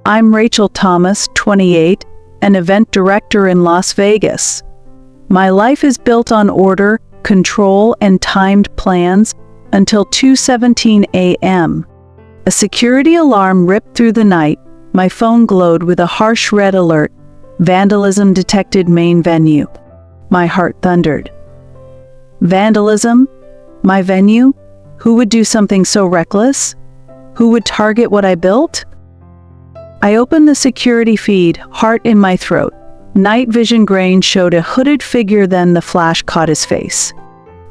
I'm Rachel Thomas, 28, an event director in Las Vegas. My life is built on order, control, and timed plans until 2:17 a.m. A security alarm ripped through the night. My phone glowed with a harsh red alert. Vandalism detected main venue. My heart thundered. Vandalism? My venue? Who would do something so reckless? Who would target what I built? I opened the security feed, heart in my throat. Night vision grain showed a hooded figure, then the flash caught his face.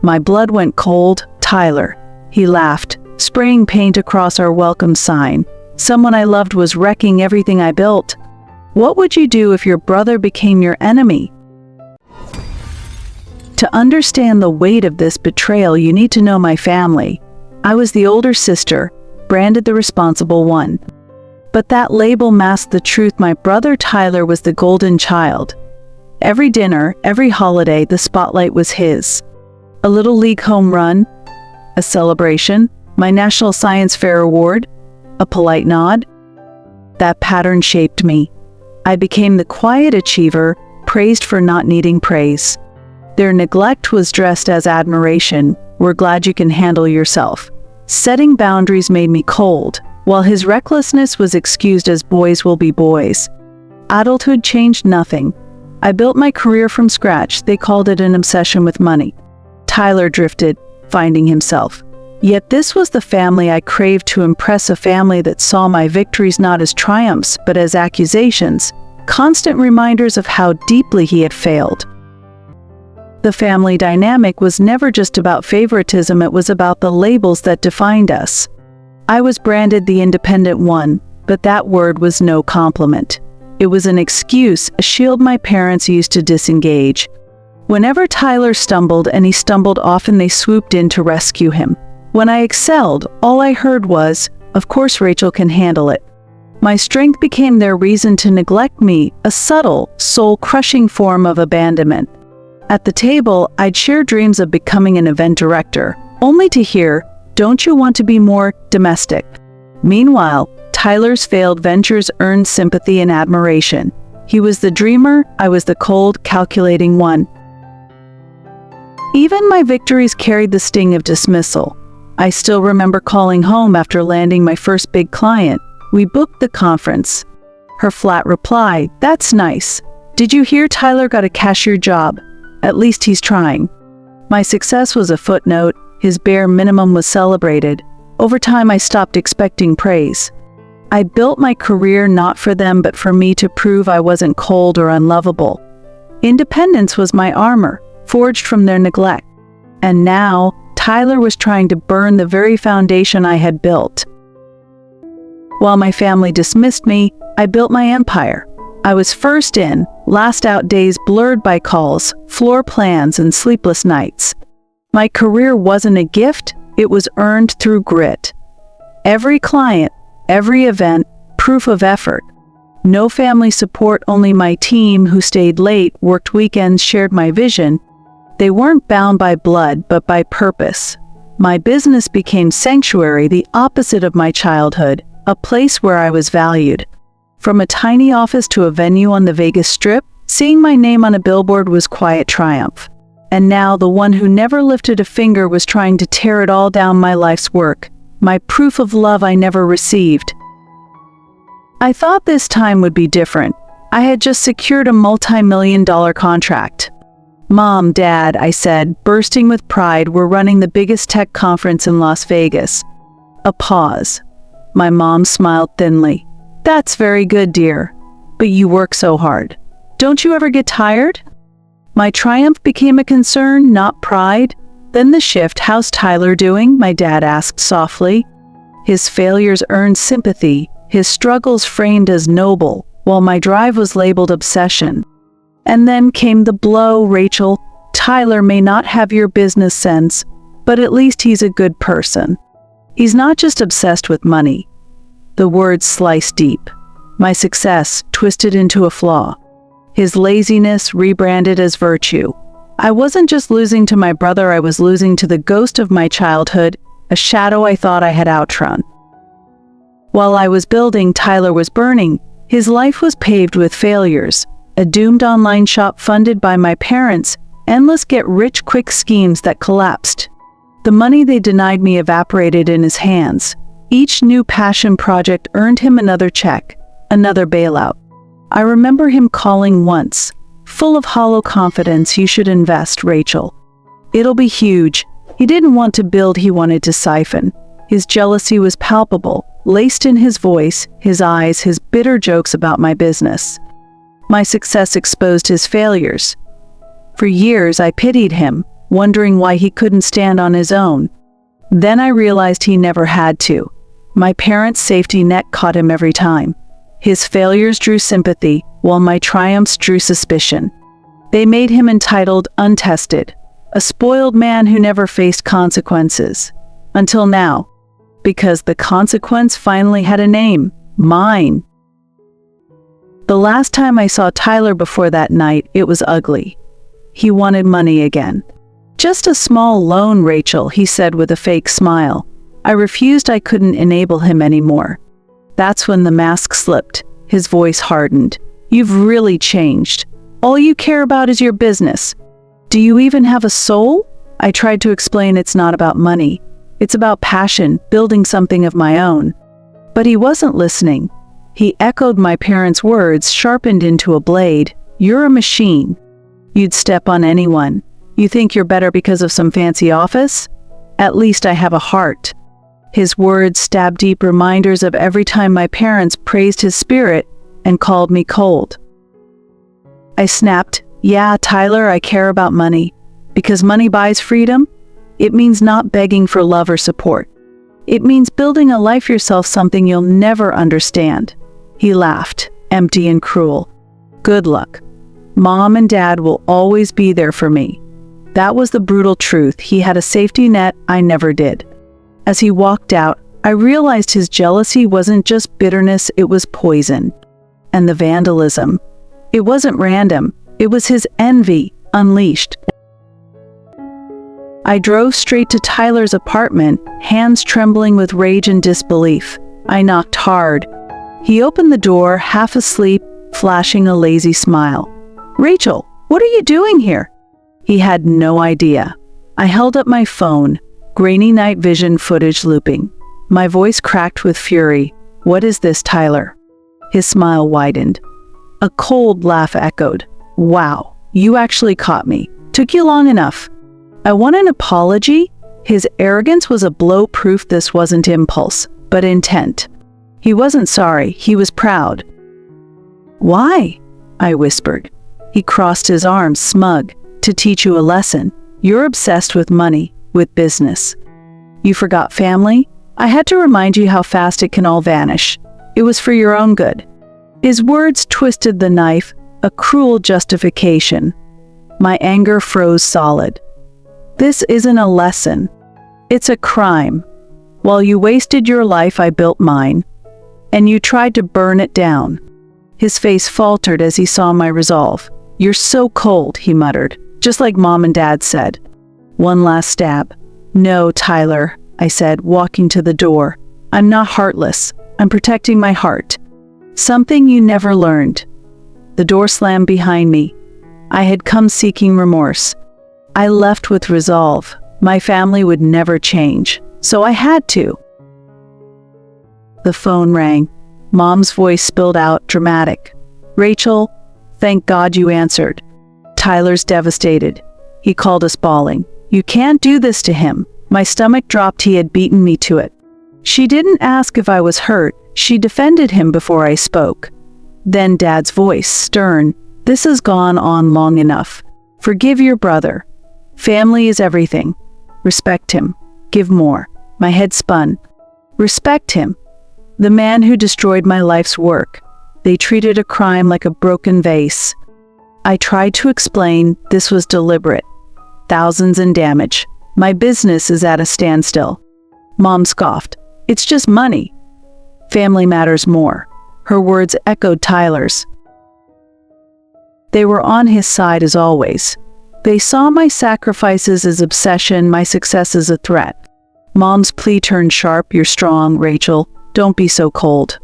My blood went cold. Tyler. He laughed, spraying paint across our welcome sign. Someone I loved was wrecking everything I built. What would you do if your brother became your enemy? To understand the weight of this betrayal, you need to know my family. I was the older sister, branded the responsible one. But that label masked the truth. My brother Tyler was the golden child. Every dinner, every holiday, the spotlight was his. A little league home run, a celebration, my National Science Fair award, a polite nod. That pattern shaped me. I became the quiet achiever, praised for not needing praise. Their neglect was dressed as admiration. We're glad you can handle yourself. Setting boundaries made me cold, while his recklessness was excused as boys will be boys. Adulthood changed nothing. I built my career from scratch. They called it an obsession with money. Tyler drifted, finding himself. Yet this was the family I craved to impress, a family that saw my victories not as triumphs, but as accusations, constant reminders of how deeply he had failed. The family dynamic was never just about favoritism, it was about the labels that defined us. I was branded the independent one, but that word was no compliment. It was an excuse, a shield my parents used to disengage. Whenever Tyler stumbled, and he stumbled often, they swooped in to rescue him. When I excelled, all I heard was, "Of course Rachel can handle it." My strength became their reason to neglect me, a subtle, soul-crushing form of abandonment. At the table, I'd share dreams of becoming an event director, only to hear, "Don't you want to be more domestic?" Meanwhile, Tyler's failed ventures earned sympathy and admiration. He was the dreamer, I was the cold, calculating one. Even my victories carried the sting of dismissal. I still remember calling home after landing my first big client. "We booked the conference." Her flat reply, "That's nice. Did you hear Tyler got a cashier job? At least he's trying." My success was a footnote. His bare minimum was celebrated. Over time, I stopped expecting praise. I built my career not for them, but for me, to prove I wasn't cold or unlovable. Independence was my armor, forged from their neglect. And now, Tyler was trying to burn the very foundation I had built. While my family dismissed me, I built my empire. I was first in, last out, days blurred by calls, floor plans, and sleepless nights. My career wasn't a gift, it was earned through grit. Every client, every event, proof of effort. No family support, only my team who stayed late, worked weekends, shared my vision. They weren't bound by blood, but by purpose. My business became sanctuary, the opposite of my childhood, a place where I was valued. From a tiny office to a venue on the Vegas Strip, seeing my name on a billboard was quiet triumph. And now the one who never lifted a finger was trying to tear it all down, my life's work, my proof of love I never received. I thought this time would be different. I had just secured a multi-million-dollar contract. "Mom, Dad," I said, bursting with pride, "we're running the biggest tech conference in Las Vegas." A pause. My mom smiled thinly. "That's very good, dear. But you work so hard. Don't you ever get tired?" My triumph became a concern, not pride. Then the shift. "How's Tyler doing?" my dad asked softly. His failures earned sympathy, his struggles framed as noble, while my drive was labeled obsession. And then came the blow. "Rachel, Tyler may not have your business sense, but at least he's a good person. He's not just obsessed with money." The words sliced deep. My success twisted into a flaw. His laziness rebranded as virtue. I wasn't just losing to my brother, I was losing to the ghost of my childhood, a shadow I thought I had outrun. While I was building, Tyler was burning. His life was paved with failures. A doomed online shop funded by my parents, endless get-rich-quick schemes that collapsed. The money they denied me evaporated in his hands. Each new passion project earned him another check, another bailout. I remember him calling once, full of hollow confidence. "You should invest, Rachel. It'll be huge." He didn't want to build, he wanted to siphon. His jealousy was palpable, laced in his voice, his eyes, his bitter jokes about my business. My success exposed his failures. For years I pitied him, wondering why he couldn't stand on his own. Then I realized he never had to. My parents' safety net caught him every time. His failures drew sympathy, while my triumphs drew suspicion. They made him entitled, untested, a spoiled man who never faced consequences. Until now. Because the consequence finally had a name. Mine. The last time I saw Tyler before that night, it was ugly. He wanted money again. "Just a small loan, Rachel," he said with a fake smile. I refused. I couldn't enable him anymore. That's when the mask slipped. His voice hardened. "You've really changed. All you care about is your business. Do you even have a soul?" I tried to explain it's not about money. It's about passion, building something of my own. But he wasn't listening. He echoed my parents' words, sharpened into a blade. "You're a machine. You'd step on anyone. You think you're better because of some fancy office? At least I have a heart." His words stabbed deep, reminders of every time my parents praised his spirit and called me cold. I snapped, "Yeah, Tyler, I care about money. Because money buys freedom. It means not begging for love or support. It means building a life yourself, something you'll never understand." He laughed, empty and cruel. "Good luck. Mom and Dad will always be there for me." That was the brutal truth. He had a safety net I never did. As he walked out, I realized his jealousy wasn't just bitterness, it was poison. And the vandalism. It wasn't random. It was his envy, unleashed. I drove straight to Tyler's apartment, hands trembling with rage and disbelief. I knocked hard. He opened the door, half asleep, flashing a lazy smile. "Rachel, what are you doing here?" He had no idea. I held up my phone, grainy night vision footage looping. My voice cracked with fury. "What is this, Tyler?" His smile widened. A cold laugh echoed. "Wow, you actually caught me. Took you long enough." I want an apology? His arrogance was a blow, proof this wasn't impulse, but intent. He wasn't sorry, he was proud. "Why?" I whispered. He crossed his arms, smug. "To teach you a lesson. You're obsessed with money, with business. You forgot family? I had to remind you how fast it can all vanish. It was for your own good." His words twisted the knife, a cruel justification. My anger froze solid. "This isn't a lesson. It's a crime. While you wasted your life, I built mine. And you tried to burn it down." His face faltered as he saw my resolve. "You're so cold," he muttered, "just like Mom and Dad said." One last stab. "No, Tyler," I said, walking to the door. "I'm not heartless. I'm protecting my heart. Something you never learned." The door slammed behind me. I had come seeking remorse. I left with resolve. My family would never change, so I had to. The phone rang. Mom's voice spilled out, dramatic. "Rachel, thank God you answered. Tyler's devastated. He called us bawling. You can't do this to him." My stomach dropped. He had beaten me to it. She didn't ask if I was hurt. She defended him before I spoke. Then Dad's voice, stern. "This has gone on long enough. Forgive your brother. Family is everything. Respect him. Give more." My head spun. Respect him. The man who destroyed my life's work. They treated a crime like a broken vase. I tried to explain this was deliberate. Thousands in damage. My business is at a standstill. Mom scoffed. "It's just money. Family matters more." Her words echoed Tyler's. They were on his side as always. They saw my sacrifices as obsession, my success as a threat. Mom's plea turned sharp. "You're strong, Rachel. Don't be so cold.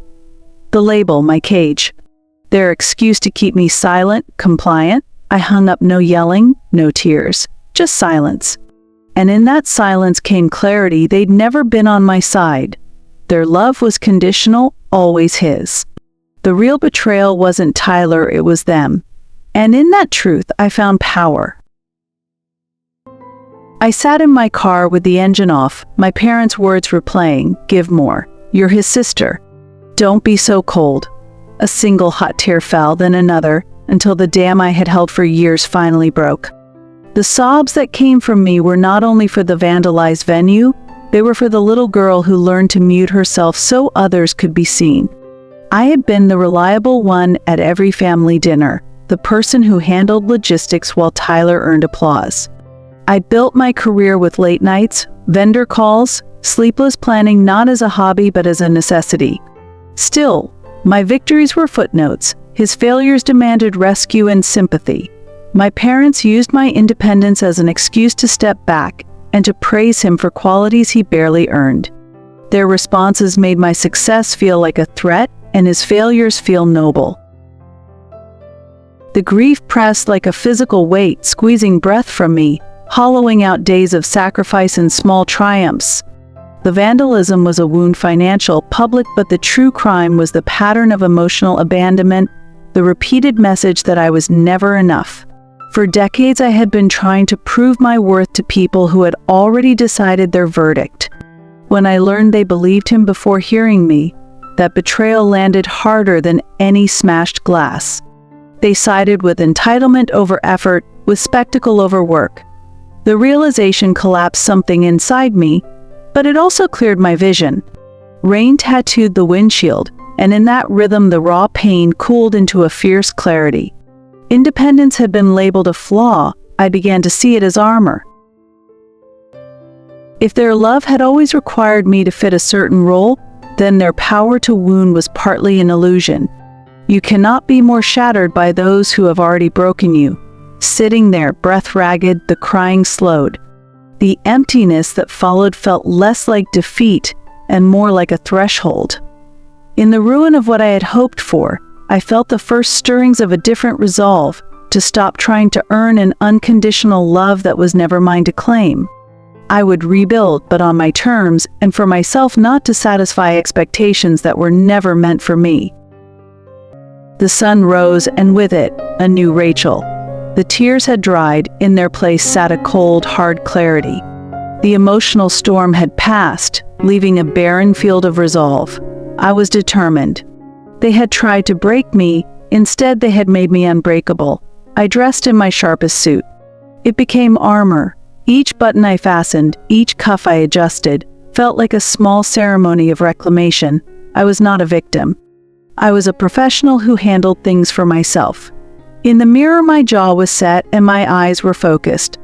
The label, my cage. Their excuse to keep me silent, compliant. I hung up no yelling, no tears, just silence. And in that silence came clarity. They'd never been on my side. Their love was conditional, always his. The real betrayal wasn't Tyler, it was them. And in that truth, I found power. I sat in my car with the engine off, my parents' words replaying, "Give more. You're his sister. Don't be so cold." A single hot tear fell, then another, until the dam I had held for years finally broke. The sobs that came from me were not only for the vandalized venue, they were for the little girl who learned to mute herself so others could be seen. I had been the reliable one at every family dinner, the person who handled logistics while Tyler earned applause. I built my career with late nights, vendor calls, sleepless planning not as a hobby but as a necessity. Still, my victories were footnotes. His failures demanded rescue and sympathy. My parents used my independence as an excuse to step back and to praise him for qualities he barely earned. Their responses made my success feel like a threat and his failures feel noble. The grief pressed like a physical weight, squeezing breath from me, hollowing out days of sacrifice and small triumphs. The vandalism was a wound, financial, public, but the true crime was the pattern of emotional abandonment, the repeated message that I was never enough. For decades I had been trying to prove my worth to people who had already decided their verdict. When I learned they believed him before hearing me, that betrayal landed harder than any smashed glass. They sided with entitlement over effort, with spectacle over work. The realization collapsed something inside me, but it also cleared my vision. Rain tattooed the windshield, and in that rhythm the raw pain cooled into a fierce clarity. Independence had been labeled a flaw. I began to see it as armor. If their love had always required me to fit a certain role, then their power to wound was partly an illusion. You cannot be more shattered by those who have already broken you. Sitting there, breath ragged, the crying slowed. The emptiness that followed felt less like defeat and more like a threshold. In the ruin of what I had hoped for, I felt the first stirrings of a different resolve, to stop trying to earn an unconditional love that was never mine to claim. I would rebuild, but on my terms, and for myself, not to satisfy expectations that were never meant for me. The sun rose, and with it, a new Rachel. The tears had dried, in their place sat a cold, hard clarity. The emotional storm had passed, leaving a barren field of resolve. I was determined. They had tried to break me, instead they had made me unbreakable. I dressed in my sharpest suit. It became armor. Each button I fastened, each cuff I adjusted, felt like a small ceremony of reclamation. I was not a victim. I was a professional who handled things for myself. In the mirror my jaw was set and my eyes were focused.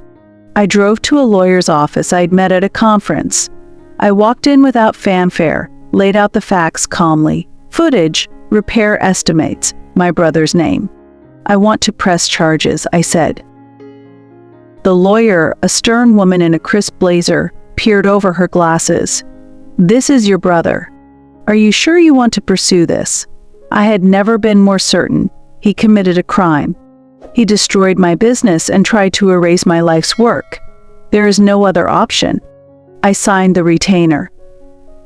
I drove to a lawyer's office I'd met at a conference. I walked in without fanfare, laid out the facts calmly. Footage, repair estimates, my brother's name. "I want to press charges," I said. The lawyer, a stern woman in a crisp blazer, peered over her glasses. "This is your brother. Are you sure you want to pursue this?" I had never been more certain. He committed a crime. He destroyed my business and tried to erase my life's work. There is no other option. I signed the retainer.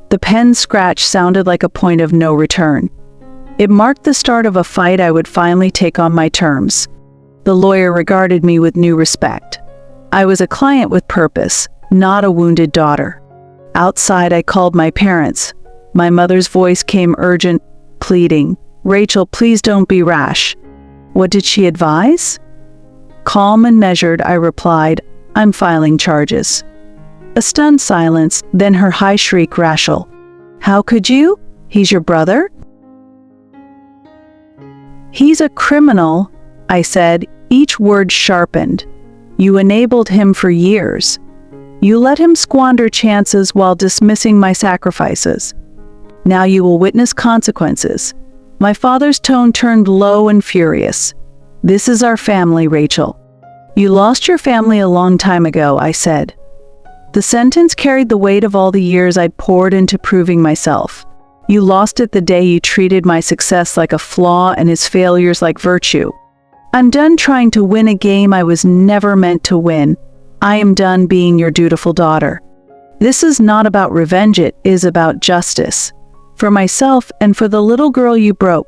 The pen scratch sounded like a point of no return. It marked the start of a fight I would finally take on my terms. The lawyer regarded me with new respect. I was a client with purpose, not a wounded daughter. Outside, I called my parents. My mother's voice came urgent, pleading, "Rachel, please don't be rash." What did she advise? Calm and measured, I replied, "I'm filing charges." A stunned silence, then her high shriek, "Rachel, how could you? He's your brother?" "He's a criminal," I said, each word sharpened. "You enabled him for years. You let him squander chances while dismissing my sacrifices. Now you will witness consequences." My father's tone turned low and furious. "This is our family, Rachel. You lost your family a long time ago," I said. The sentence carried the weight of all the years I'd poured into proving myself. You lost it the day you treated my success like a flaw and his failures like virtue. I'm done trying to win a game I was never meant to win. I am done being your dutiful daughter. This is not about revenge, it is about justice. For myself and for the little girl you broke,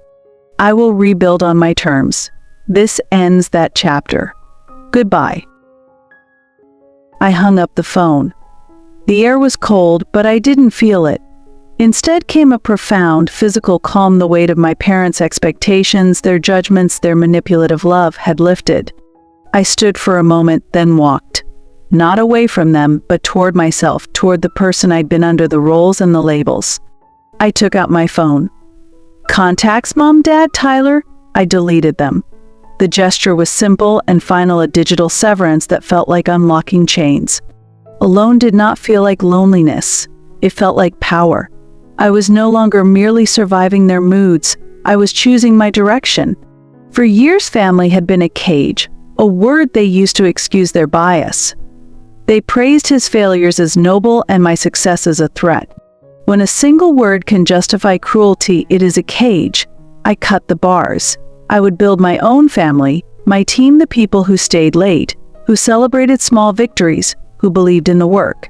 I will rebuild on my terms. This ends that chapter. Goodbye. I hung up the phone. The air was cold, but I didn't feel it. Instead came a profound physical calm. The weight of my parents' expectations, their judgments, their manipulative love had lifted. I stood for a moment, then walked. Not away from them, but toward myself, toward the person I'd been under the roles and the labels. I took out my phone. Contacts, Mom, Dad, Tyler? I deleted them. The gesture was simple and final, a digital severance that felt like unlocking chains. Alone did not feel like loneliness. It felt like power. I was no longer merely surviving their moods. I was choosing my direction. For years, family had been a cage, a word they used to excuse their bias. They praised his failures as noble and my success as a threat. When a single word can justify cruelty, it is a cage. I cut the bars. I would build my own family, my team, the people who stayed late, who celebrated small victories, who believed in the work.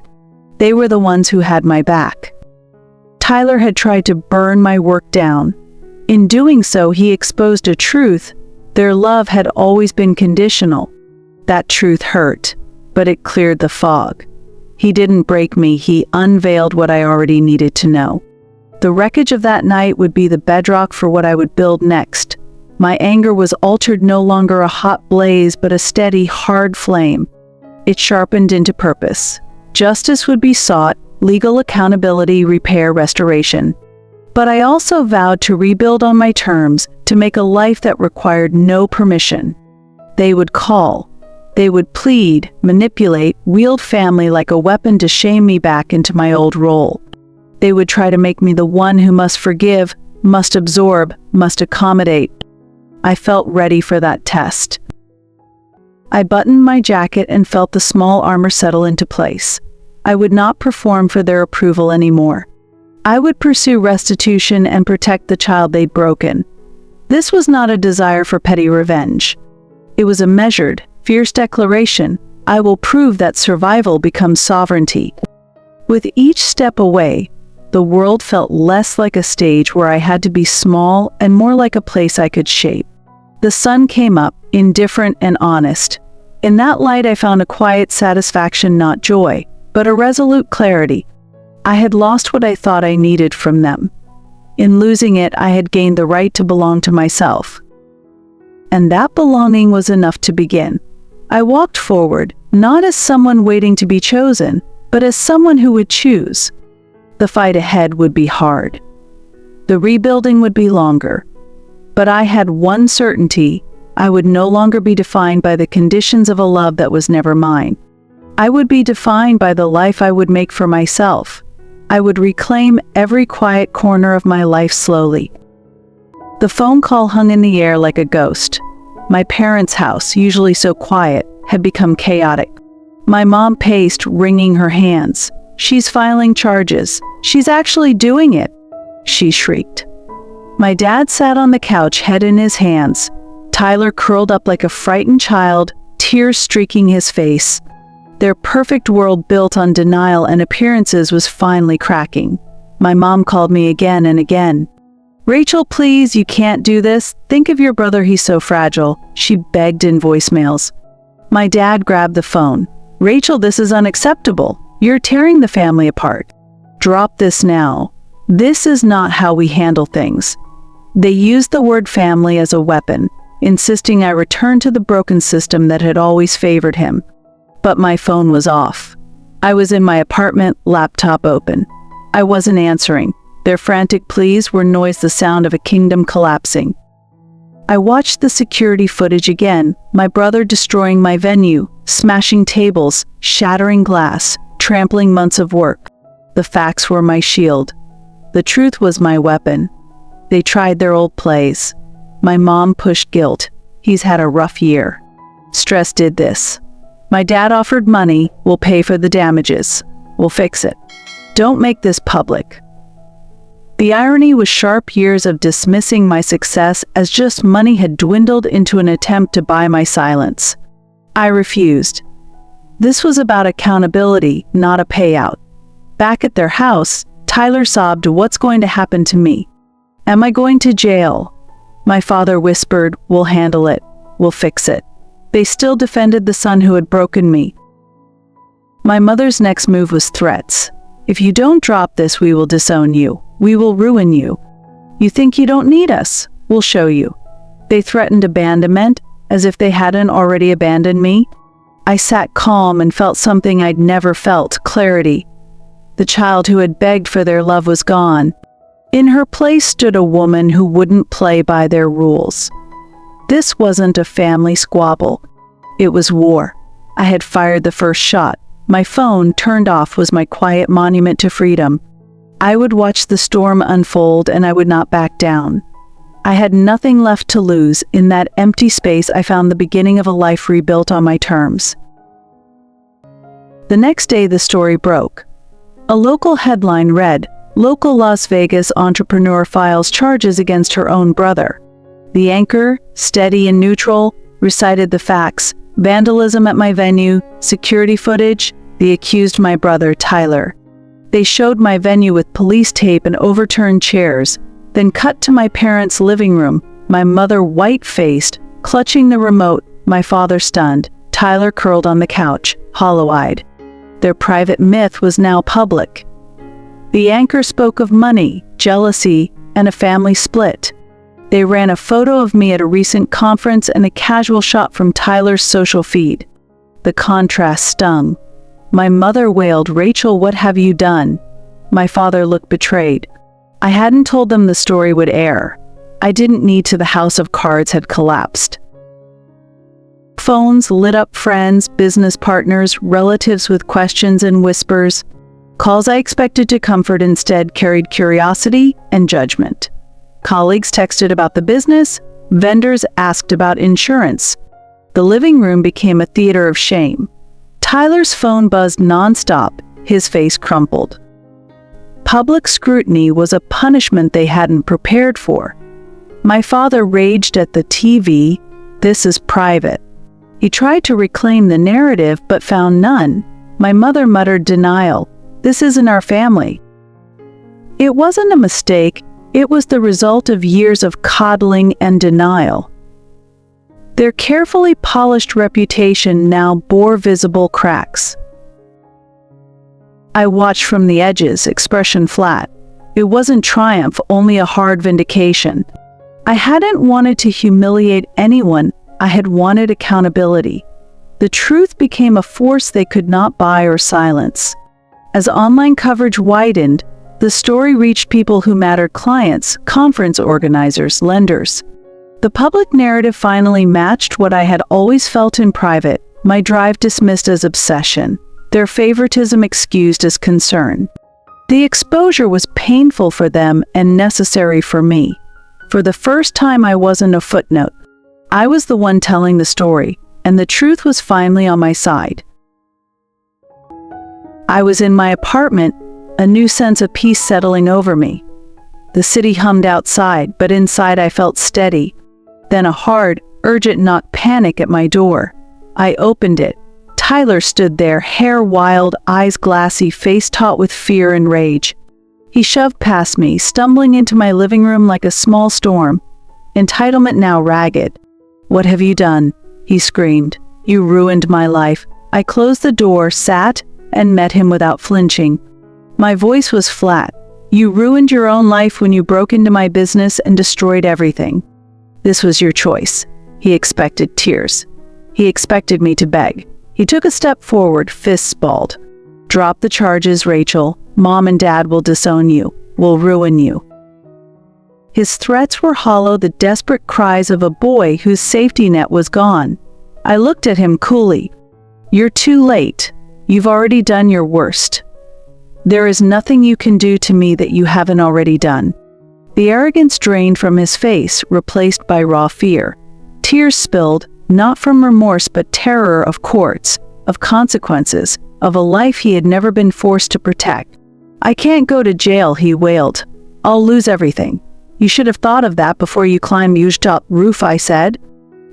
They were the ones who had my back. Tyler had tried to burn my work down. In doing so, he exposed a truth. Their love had always been conditional. That truth hurt, but it cleared the fog. He didn't break me, he unveiled what I already needed to know. The wreckage of that night would be the bedrock for what I would build next. My anger was altered, no longer a hot blaze, but a steady, hard flame. It sharpened into purpose. Justice would be sought, legal accountability, repair, restoration. But I also vowed to rebuild on my terms, to make a life that required no permission. They would call. They would plead, manipulate, wield family like a weapon to shame me back into my old role. They would try to make me the one who must forgive, must absorb, must accommodate. I felt ready for that test. I buttoned my jacket and felt the small armor settle into place. I would not perform for their approval anymore. I would pursue restitution and protect the child they'd broken. This was not a desire for petty revenge. It was a measured, fierce declaration. I will prove that survival becomes sovereignty. With each step away, the world felt less like a stage where I had to be small and more like a place I could shape. The sun came up, indifferent and honest. In that light I found a quiet satisfaction, not joy, but a resolute clarity. I had lost what I thought I needed from them. In losing it, I had gained the right to belong to myself. And that belonging was enough to begin. I walked forward, not as someone waiting to be chosen, but as someone who would choose. The fight ahead would be hard. The rebuilding would be longer. But I had one certainty: I would no longer be defined by the conditions of a love that was never mine. I would be defined by the life I would make for myself. I would reclaim every quiet corner of my life slowly. The phone call hung in the air like a ghost. My parents' house, usually so quiet, had become chaotic. My mom paced, wringing her hands. "She's filing charges. She's actually doing it," she shrieked. My dad sat on the couch, head in his hands. Tyler curled up like a frightened child, tears streaking his face. Their perfect world built on denial and appearances was finally cracking. My mom called me again and again. "Rachel, please, you can't do this. Think of your brother, he's so fragile," she begged in voicemails. My dad grabbed the phone. "Rachel, this is unacceptable. You're tearing the family apart. Drop this now. This is not how we handle things." They used the word family as a weapon, insisting I return to the broken system that had always favored him. But my phone was off. I was in my apartment, laptop open. I wasn't answering. Their frantic pleas were noise, the sound of a kingdom collapsing. I watched the security footage again, my brother destroying my venue, smashing tables, shattering glass, trampling months of work. The facts were my shield. The truth was my weapon. They tried their old plays. My mom pushed guilt. "He's had a rough year. Stress did this." My dad offered money. "We'll pay for the damages. We'll fix it. Don't make this public." The irony was sharp years of dismissing my success as just money had dwindled into an attempt to buy my silence. I refused. This was about accountability, not a payout. Back at their house, Tyler sobbed, "What's going to happen to me? Am I going to jail?" My father whispered, "We'll handle it. We'll fix it." They still defended the son who had broken me. My mother's next move was threats. "If you don't drop this, we will disown you. We will ruin you. You think you don't need us? We'll show you." They threatened abandonment, as if they hadn't already abandoned me. I sat calm and felt something I'd never felt, clarity. The child who had begged for their love was gone. In her place stood a woman who wouldn't play by their rules. This wasn't a family squabble. It was war. I had fired the first shot. My phone, turned off, was my quiet monument to freedom. I would watch the storm unfold and I would not back down. I had nothing left to lose. In that empty space, I found the beginning of a life rebuilt on my terms. The next day, the story broke. A local headline read, "Local Las Vegas entrepreneur files charges against her own brother." The anchor, steady and neutral, recited the facts: vandalism at my venue, security footage, the accused my brother, Tyler. They showed my venue with police tape and overturned chairs, then cut to my parents' living room, my mother white-faced, clutching the remote, my father stunned, Tyler curled on the couch, hollow-eyed. Their private myth was now public. The anchor spoke of money, jealousy, and a family split. They ran a photo of me at a recent conference and a casual shot from Tyler's social feed. The contrast stung. My mother wailed, "Rachel, what have you done?" My father looked betrayed. I hadn't told them the story would air. I didn't need to. The house of cards had collapsed. Phones lit up, friends, business partners, relatives with questions and whispers. Calls I expected to comfort instead carried curiosity and judgment. Colleagues texted about the business, vendors asked about insurance. The living room became a theater of shame. Tyler's phone buzzed nonstop, his face crumpled. Public scrutiny was a punishment they hadn't prepared for. My father raged at the TV, "This is private." He tried to reclaim the narrative but found none. My mother muttered denial, "This isn't our family." It wasn't a mistake, it was the result of years of coddling and denial. Their carefully polished reputation now bore visible cracks. I watched from the edges, expression flat. It wasn't triumph, only a hard vindication. I hadn't wanted to humiliate anyone, I had wanted accountability. The truth became a force they could not buy or silence. As online coverage widened, the story reached people who mattered: clients, conference organizers, lenders. The public narrative finally matched what I had always felt in private, my drive dismissed as obsession, their favoritism excused as concern. The exposure was painful for them and necessary for me. For the first time, I wasn't a footnote. I was the one telling the story, and the truth was finally on my side. I was in my apartment, a new sense of peace settling over me. The city hummed outside, but inside I felt steady. Then a hard, urgent knock, panic at my door. I opened it. Tyler stood there, hair wild, eyes glassy, face taut with fear and rage. He shoved past me, stumbling into my living room like a small storm. Entitlement now ragged. "What have you done?" he screamed. "You ruined my life." I closed the door, sat, and met him without flinching. My voice was flat. "You ruined your own life when you broke into my business and destroyed everything. This was your choice." He expected tears. He expected me to beg. He took a step forward, fists balled. "Drop the charges, Rachel. Mom and Dad will disown you, will ruin you." His threats were hollow, the desperate cries of a boy whose safety net was gone. I looked at him coolly. "You're too late. You've already done your worst. There is nothing you can do to me that you haven't already done." The arrogance drained from his face, replaced by raw fear. Tears spilled, not from remorse but terror of courts, of consequences, of a life he had never been forced to protect. "I can't go to jail," he wailed. I'll lose everything. You should have thought of that before you climbed the roof, I said.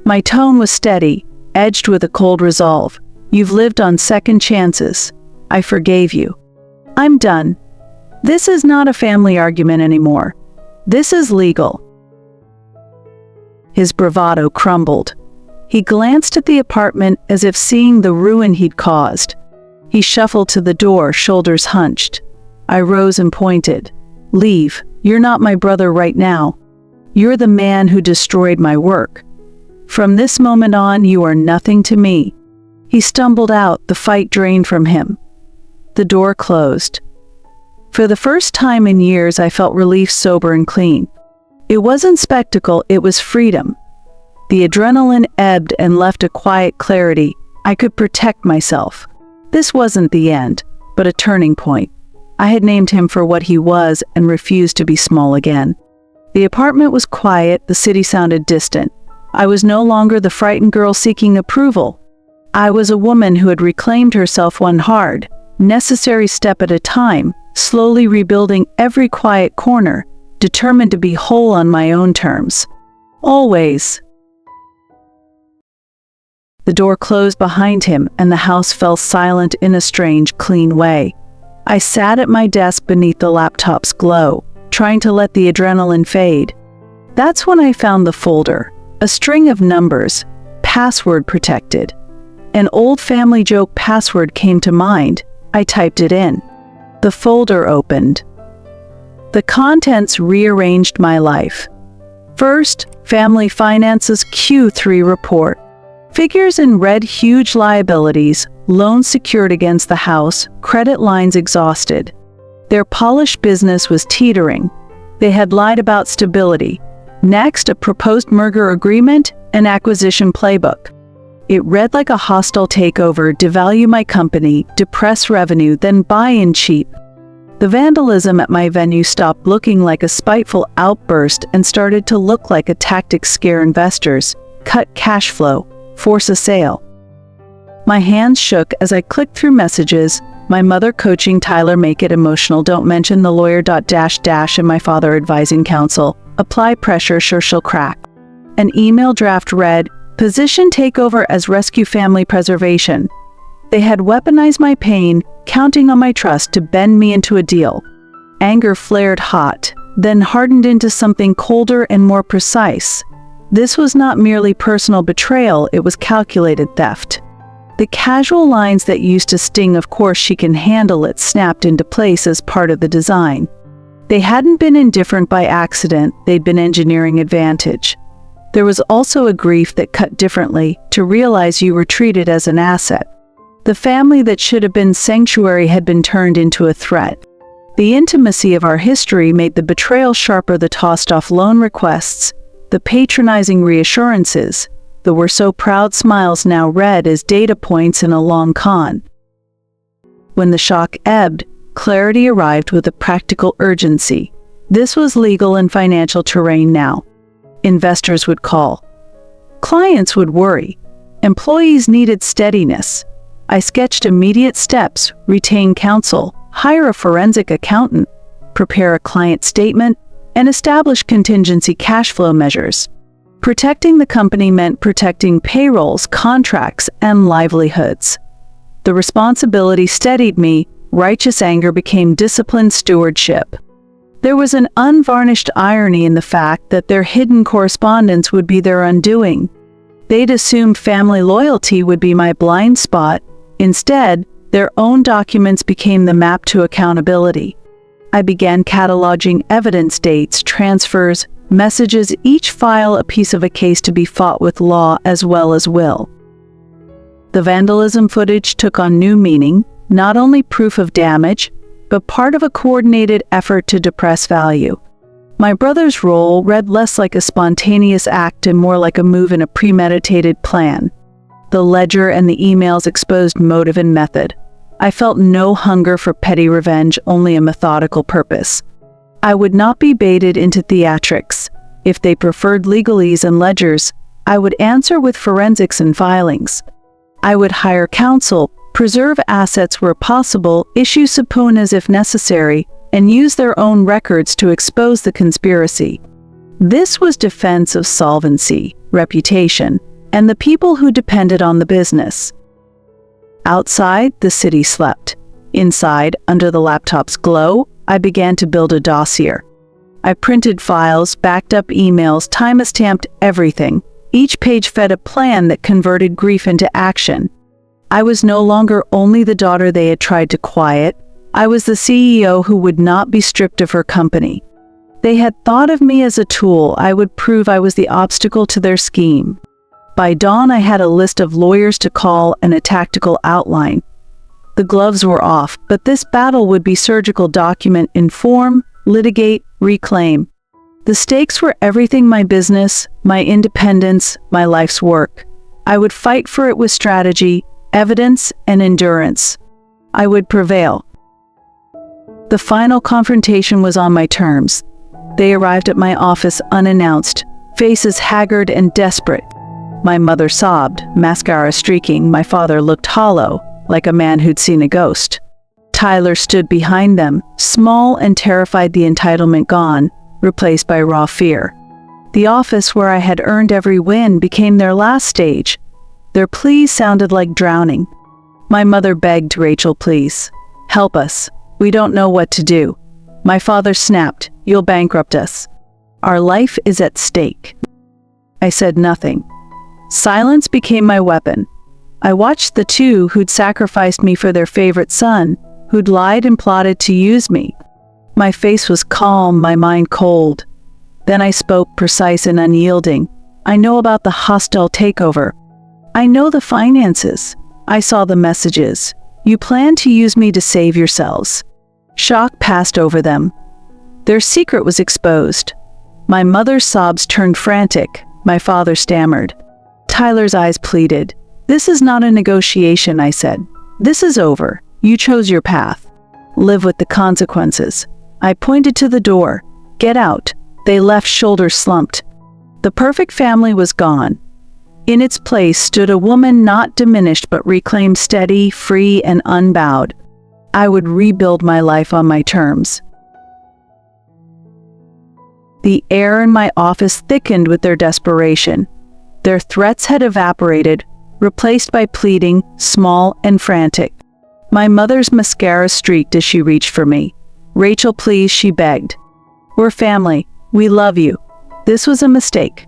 My tone was steady, edged with a cold resolve. You've lived on second chances. I forgave you. I'm done. This is not a family argument anymore. This is legal. His bravado crumbled. He glanced at the apartment as if seeing the ruin he'd caused. He shuffled to the door, shoulders hunched. I rose and pointed. Leave. You're not my brother right now. You're the man who destroyed my work. From this moment on, you are nothing to me. He stumbled out, the fight drained from him. The door closed. For the first time in years, I felt relief, sober and clean. It wasn't spectacle, it was freedom. The adrenaline ebbed and left a quiet clarity. I could protect myself. This wasn't the end, but a turning point. I had named him for what he was and refused to be small again. The apartment was quiet, the city sounded distant. I was no longer the frightened girl seeking approval. I was a woman who had reclaimed herself one hard, necessary step at a time, slowly rebuilding every quiet corner, determined to be whole on my own terms. Always. The door closed behind him, and the house fell silent in a strange, clean way. I sat at my desk beneath the laptop's glow, trying to let the adrenaline fade. That's when I found the folder, a string of numbers, password protected. An old family joke password came to mind. I typed it in. The folder opened. The contents rearranged my life. First, family finances Q3 report. Figures in red, huge liabilities, loans secured against the house, credit lines exhausted. Their polished business was teetering. They had lied about stability. Next, a proposed merger agreement, an acquisition playbook. It read like a hostile takeover, devalue my company, depress revenue, then buy in cheap. The vandalism at my venue stopped looking like a spiteful outburst and started to look like a tactic: scare investors, cut cash flow, force a sale. My hands shook as I clicked through messages. My mother coaching Tyler, make it emotional, don't mention the lawyer ... and my father advising counsel, apply pressure, sure she'll crack. An email draft read, position takeover as rescue family preservation. They had weaponized my pain, counting on my trust to bend me into a deal. Anger flared hot, then hardened into something colder and more precise. This was not merely personal betrayal, it was calculated theft. The casual lines that used to sting, "Of course she can handle it," snapped into place as part of the design. They hadn't been indifferent by accident, they'd been engineering advantage. There was also a grief that cut differently, to realize you were treated as an asset. The family that should have been sanctuary had been turned into a threat. The intimacy of our history made the betrayal sharper, the tossed-off loan requests, the patronizing reassurances, the "we're so proud" smiles now read as data points in a long con. When the shock ebbed, clarity arrived with a practical urgency. This was legal and financial terrain now. Investors would call. Clients would worry. Employees needed steadiness. I sketched immediate steps: retain counsel, hire a forensic accountant, prepare a client statement, and establish contingency cash flow measures. Protecting the company meant protecting payrolls, contracts, and livelihoods. The responsibility steadied me. Righteous anger became disciplined stewardship. There was an unvarnished irony in the fact that their hidden correspondence would be their undoing. They'd assumed family loyalty would be my blind spot. Instead, their own documents became the map to accountability. I began cataloging evidence, dates, transfers, messages, each file a piece of a case to be fought with law as well as will. The vandalism footage took on new meaning, not only proof of damage, but part of a coordinated effort to depress value. My brother's role read less like a spontaneous act and more like a move in a premeditated plan. The ledger and the emails exposed motive and method. I felt no hunger for petty revenge, only a methodical purpose. I would not be baited into theatrics. If they preferred legalese and ledgers, I would answer with forensics and filings. I would hire counsel, preserve assets where possible, issue subpoenas if necessary, and use their own records to expose the conspiracy. This was defense of solvency, reputation, and the people who depended on the business. Outside, the city slept. Inside, under the laptop's glow, I began to build a dossier. I printed files, backed up emails, time-stamped everything. Each page fed a plan that converted grief into action. I was no longer only the daughter they had tried to quiet. I was the CEO who would not be stripped of her company. They had thought of me as a tool. I would prove I was the obstacle to their scheme. By dawn, I had a list of lawyers to call and a tactical outline. The gloves were off, but this battle would be surgical: document, inform, litigate, reclaim. The stakes were everything: my business, my independence, my life's work. I would fight for it with strategy, evidence, and endurance. I would prevail. The final confrontation was on my terms. They arrived at my office unannounced, faces haggard and desperate. My mother sobbed, mascara streaking. My father looked hollow, like a man who'd seen a ghost. Tyler stood behind them, small and terrified, the entitlement gone, replaced by raw fear. The office where I had earned every win became their last stage. Their pleas sounded like drowning. My mother begged, "Rachel, please, help us. We don't know what to do." My father snapped, "You'll bankrupt us. Our life is at stake." I said nothing. Silence became my weapon. I watched the two who'd sacrificed me for their favorite son, who'd lied and plotted to use me. My face was calm, my mind cold. Then I spoke, precise and unyielding. "I know about the hostile takeover. I know the finances. I saw the messages. You plan to use me to save yourselves." Shock passed over them. Their secret was exposed. My mother's sobs turned frantic. My father stammered. Tyler's eyes pleaded. "This is not a negotiation," I said. "This is over. You chose your path. Live with the consequences." I pointed to the door. "Get out." They left, shoulders slumped. The perfect family was gone. In its place stood a woman not diminished but reclaimed, steady, free, and unbowed. I would rebuild my life on my terms. The air in my office thickened with their desperation. Their threats had evaporated, replaced by pleading, small and frantic. My mother's mascara streaked as she reached for me. "Rachel, please," she begged. "We're family. We love you. This was a mistake.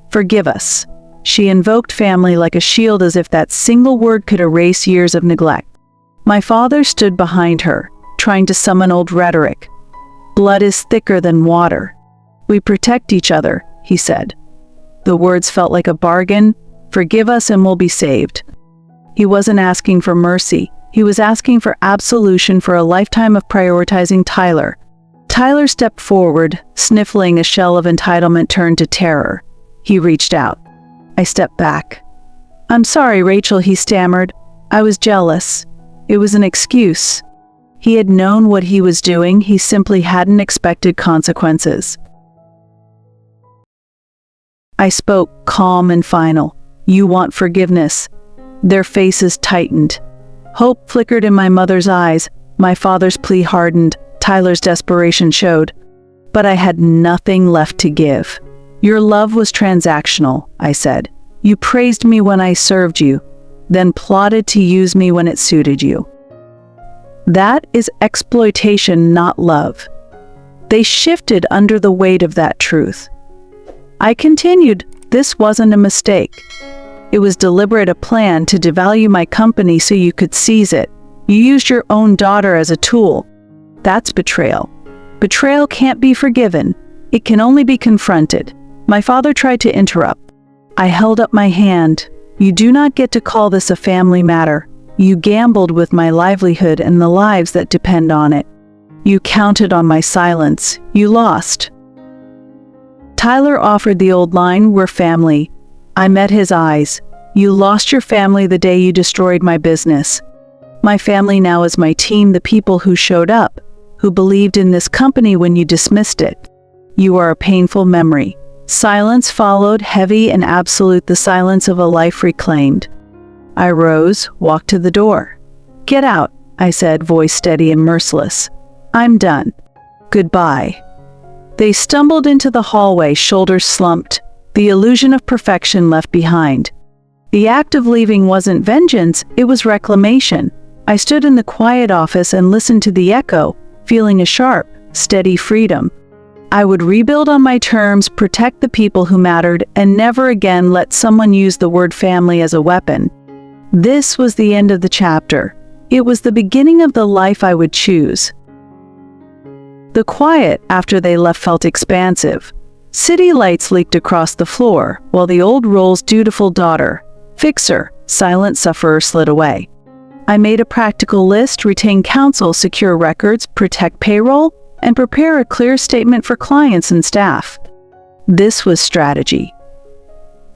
Forgive us." She invoked family like a shield, as if that single word could erase years of neglect. My father stood behind her, trying to summon old rhetoric. "Blood is thicker than water. We protect each other," he said. The words felt like a bargain. "Forgive us and we'll be saved." He wasn't asking for mercy. He was asking for absolution for a lifetime of prioritizing Tyler. Tyler stepped forward, sniffling. A shell of entitlement turned to terror. He reached out. I stepped back. "I'm sorry, Rachel," he stammered. "I was jealous. It was an excuse." He had known what he was doing. He simply hadn't expected consequences. I spoke, calm and final. "You want forgiveness." Their faces tightened. Hope flickered in my mother's eyes. My father's plea hardened. Tyler's desperation showed. But I had nothing left to give. "Your love was transactional," I said. "You praised me when I served you, then plotted to use me when it suited you. That is exploitation, not love." They shifted under the weight of that truth. I continued, "This wasn't a mistake. It was deliberate, a plan to devalue my company so you could seize it. You used your own daughter as a tool. That's betrayal. Betrayal can't be forgiven. It can only be confronted." My father tried to interrupt. I held up my hand. "You do not get to call this a family matter. You gambled with my livelihood and the lives that depend on it. You counted on my silence. You lost." Tyler offered the old line, "We're family." I met his eyes. "You lost your family the day you destroyed my business. My family now is my team, the people who showed up, who believed in this company when you dismissed it. You are a painful memory." Silence followed, heavy and absolute, the silence of a life reclaimed. I rose, walked to the door. "Get out," I said, voice steady and merciless. I'm done. Goodbye." They stumbled into the hallway, shoulders slumped, the illusion of perfection left behind. The act of leaving wasn't vengeance, it was reclamation. I stood in the quiet office and listened to the echo, feeling a sharp, steady freedom. I would rebuild on my terms, protect the people who mattered, and never again let someone use the word family as a weapon. This was the end of the chapter. It was the beginning of the life I would choose. The quiet after they left felt expansive. City lights leaked across the floor, while the old role's dutiful daughter, fixer, silent sufferer slid away. I made a practical list: retain counsel, secure records, protect payroll, and prepare a clear statement for clients and staff. This was strategy.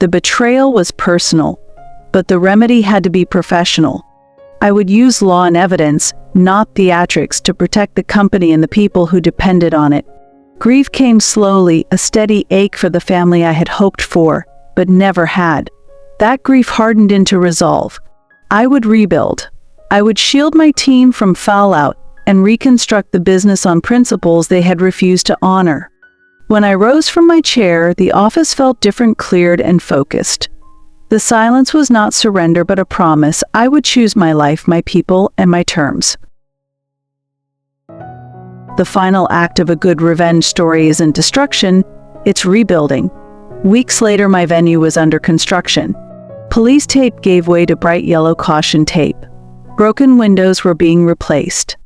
The betrayal was personal, but the remedy had to be professional. I would use law and evidence, not theatrics, to protect the company and the people who depended on it. Grief came slowly, a steady ache for the family I had hoped for, but never had. That grief hardened into resolve. I would rebuild. I would shield my team from fallout and reconstruct the business on principles they had refused to honor. When I rose from my chair, the office felt different, cleared and focused. The silence was not surrender, but a promise. I would choose my life, my people, and my terms. The final act of a good revenge story isn't destruction, it's rebuilding. Weeks later, my venue was under construction. Police tape gave way to bright yellow caution tape. Broken windows were being replaced.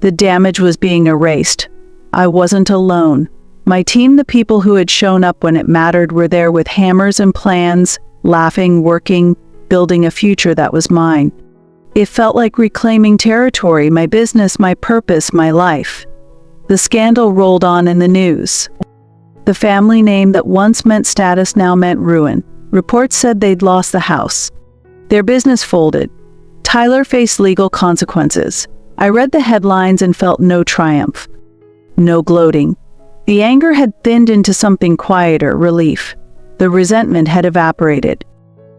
The damage was being erased. I wasn't alone. My team, the people who had shown up when it mattered, were there with hammers and plans, laughing, working, building a future that was mine. It felt like reclaiming territory, my business, my purpose, my life. The scandal rolled on in the news. The family name that once meant status now meant ruin. Reports said they'd lost the house. Their business folded. Tyler faced legal consequences. I read the headlines and felt no triumph. No gloating. The anger had thinned into something quieter, relief. The resentment had evaporated.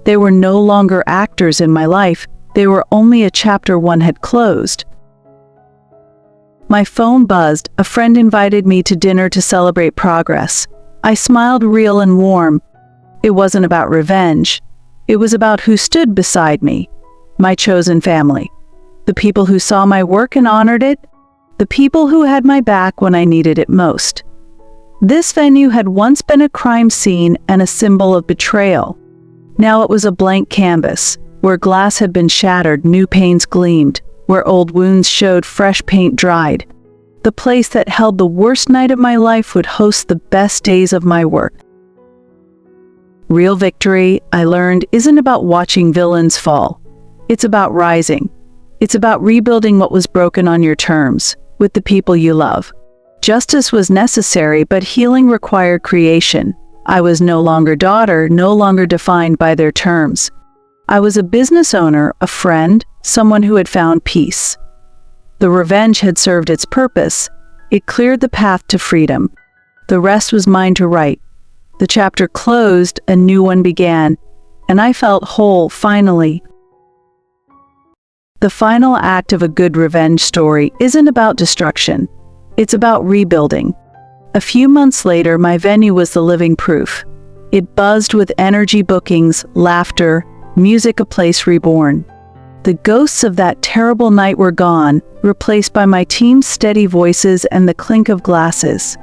They were no longer actors in my life, they were only a chapter one had closed. My phone buzzed. A friend invited me to dinner to celebrate progress. I smiled, real and warm. It wasn't about revenge. It was about who stood beside me. My chosen family. The people who saw my work and honored it. The people who had my back when I needed it most. This venue had once been a crime scene and a symbol of betrayal. Now it was a blank canvas, where glass had been shattered, new panes gleamed, where old wounds showed, fresh paint dried. The place that held the worst night of my life would host the best days of my work. Real victory, I learned, isn't about watching villains fall. It's about rising. It's about rebuilding what was broken on your terms, with the people you love. Justice was necessary, but healing required creation. I was no longer daughter, no longer defined by their terms. I was a business owner, a friend, someone who had found peace. The revenge had served its purpose. It cleared the path to freedom. The rest was mine to write. The chapter closed, a new one began, and I felt whole, finally. The final act of a good revenge story isn't about destruction. It's about rebuilding. A few months later, my venue was the living proof. It buzzed with energy, bookings, laughter, music, a place reborn. The ghosts of that terrible night were gone, replaced by my team's steady voices and the clink of glasses.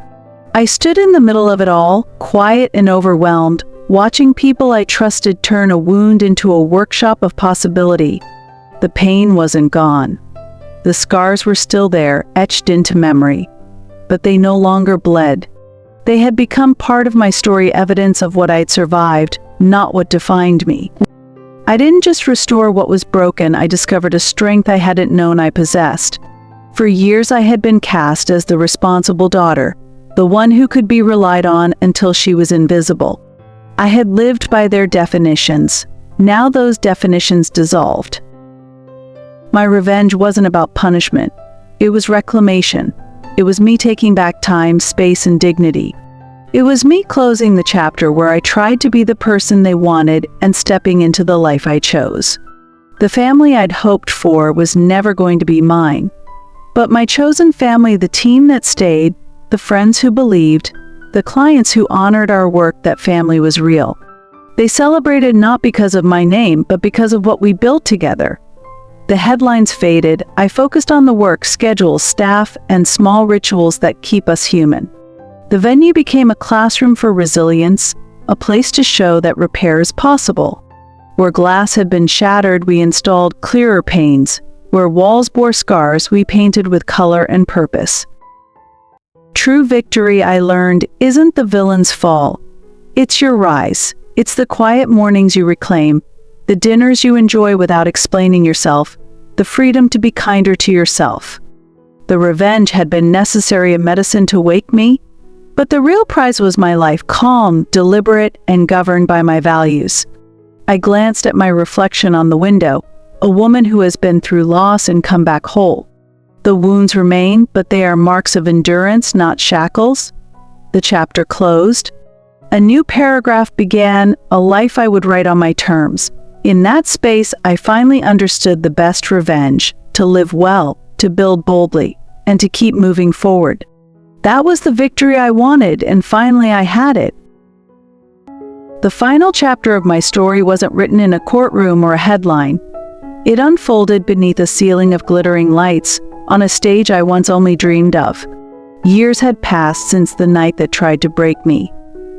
I stood in the middle of it all, quiet and overwhelmed, watching people I trusted turn a wound into a workshop of possibility. The pain wasn't gone. The scars were still there, etched into memory. But they no longer bled. They had become part of my story, evidence of what I'd survived, not what defined me. I didn't just restore what was broken, I discovered a strength I hadn't known I possessed. For years I had been cast as the responsible daughter, the one who could be relied on until she was invisible. I had lived by their definitions. Now those definitions dissolved. My revenge wasn't about punishment. It was reclamation. It was me taking back time, space, and dignity. It was me closing the chapter where I tried to be the person they wanted and stepping into the life I chose. The family I'd hoped for was never going to be mine. But my chosen family, the team that stayed, the friends who believed, the clients who honored our work, that family was real. They celebrated not because of my name, but because of what we built together. The headlines faded. I focused on the work, schedules, staff, and small rituals that keep us human. The venue became a classroom for resilience, a place to show that repair is possible. Where glass had been shattered, we installed clearer panes. Where walls bore scars, we painted with color and purpose. True victory, I learned, isn't the villain's fall. It's your rise. It's the quiet mornings you reclaim, the dinners you enjoy without explaining yourself, the freedom to be kinder to yourself. The revenge had been necessary, a medicine to wake me, but the real prize was my life, calm, deliberate, and governed by my values. I glanced at my reflection on the window, a woman who has been through loss and come back whole. The wounds remain, but they are marks of endurance, not shackles. The chapter closed. A new paragraph began, a life I would write on my terms. In that space, I finally understood the best revenge: to live well, to build boldly, and to keep moving forward. That was the victory I wanted, and finally I had it. The final chapter of my story wasn't written in a courtroom or a headline. It unfolded beneath a ceiling of glittering lights, on a stage I once only dreamed of. Years had passed since the night that tried to break me.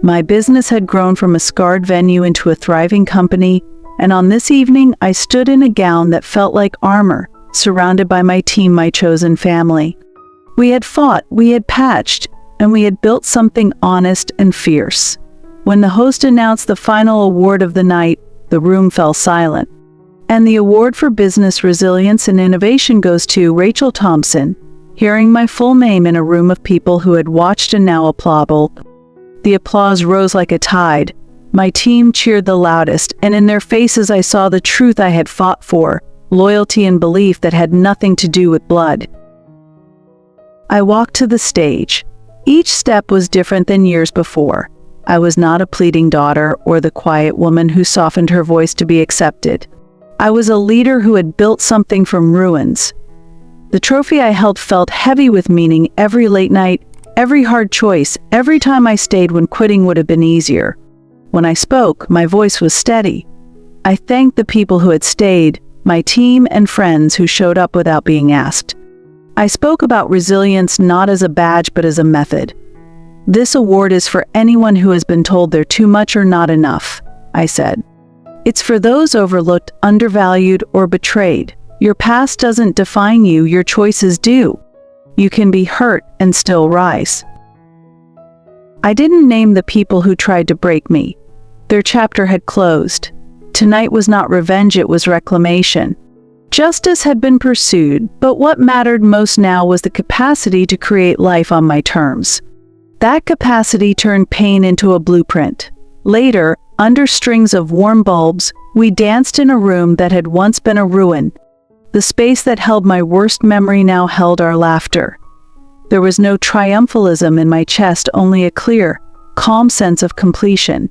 My business had grown from a scarred venue into a thriving company, and on this evening I stood in a gown that felt like armor, surrounded by my team, my chosen family. We had fought, we had patched, and we had built something honest and fierce. When the host announced the final award of the night, the room fell silent. And the award for business resilience and innovation goes to Rachel Thompson. Hearing my full name in a room of people who had watched and now applauded, the applause rose like a tide. My team cheered the loudest, and in their faces I saw the truth I had fought for, loyalty and belief that had nothing to do with blood. I walked to the stage. Each step was different than years before. I was not a pleading daughter or the quiet woman who softened her voice to be accepted. I was a leader who had built something from ruins. The trophy I held felt heavy with meaning. Every late night, every hard choice, every time I stayed when quitting would have been easier. When I spoke, my voice was steady. I thanked the people who had stayed, my team and friends who showed up without being asked. I spoke about resilience not as a badge but as a method. This award is for anyone who has been told they're too much or not enough, I said. It's for those overlooked, undervalued, or betrayed. Your past doesn't define you, your choices do. You can be hurt and still rise. I didn't name the people who tried to break me. Their chapter had closed. Tonight was not revenge, it was reclamation. Justice had been pursued, but what mattered most now was the capacity to create life on my terms. That capacity turned pain into a blueprint. Later, under strings of warm bulbs, we danced in a room that had once been a ruin. The space that held my worst memory now held our laughter. There was no triumphalism in my chest, only a clear, calm sense of completion.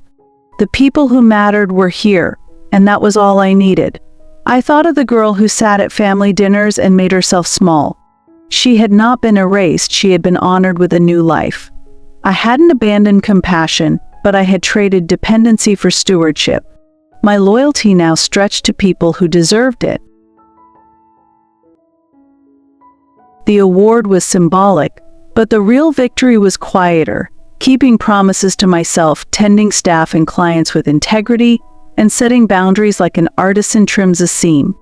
The people who mattered were here, and that was all I needed. I thought of the girl who sat at family dinners and made herself small. She had not been erased, she had been honored with a new life. I hadn't abandoned compassion, but I had traded dependency for stewardship. My loyalty now stretched to people who deserved it. The award was symbolic, but the real victory was quieter, keeping promises to myself, tending staff and clients with integrity, and setting boundaries like an artisan trims a seam.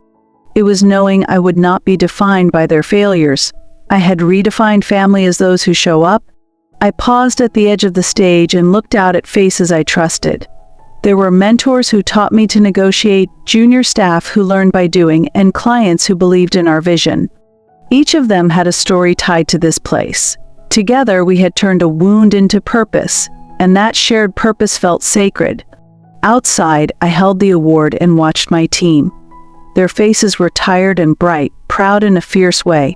It was knowing I would not be defined by their failures. I had redefined family as those who show up. I paused at the edge of the stage and looked out at faces I trusted. There were mentors who taught me to negotiate, junior staff who learned by doing, and clients who believed in our vision. Each of them had a story tied to this place. Together, we had turned a wound into purpose, and that shared purpose felt sacred. Outside, I held the award and watched my team. Their faces were tired and bright, proud in a fierce way.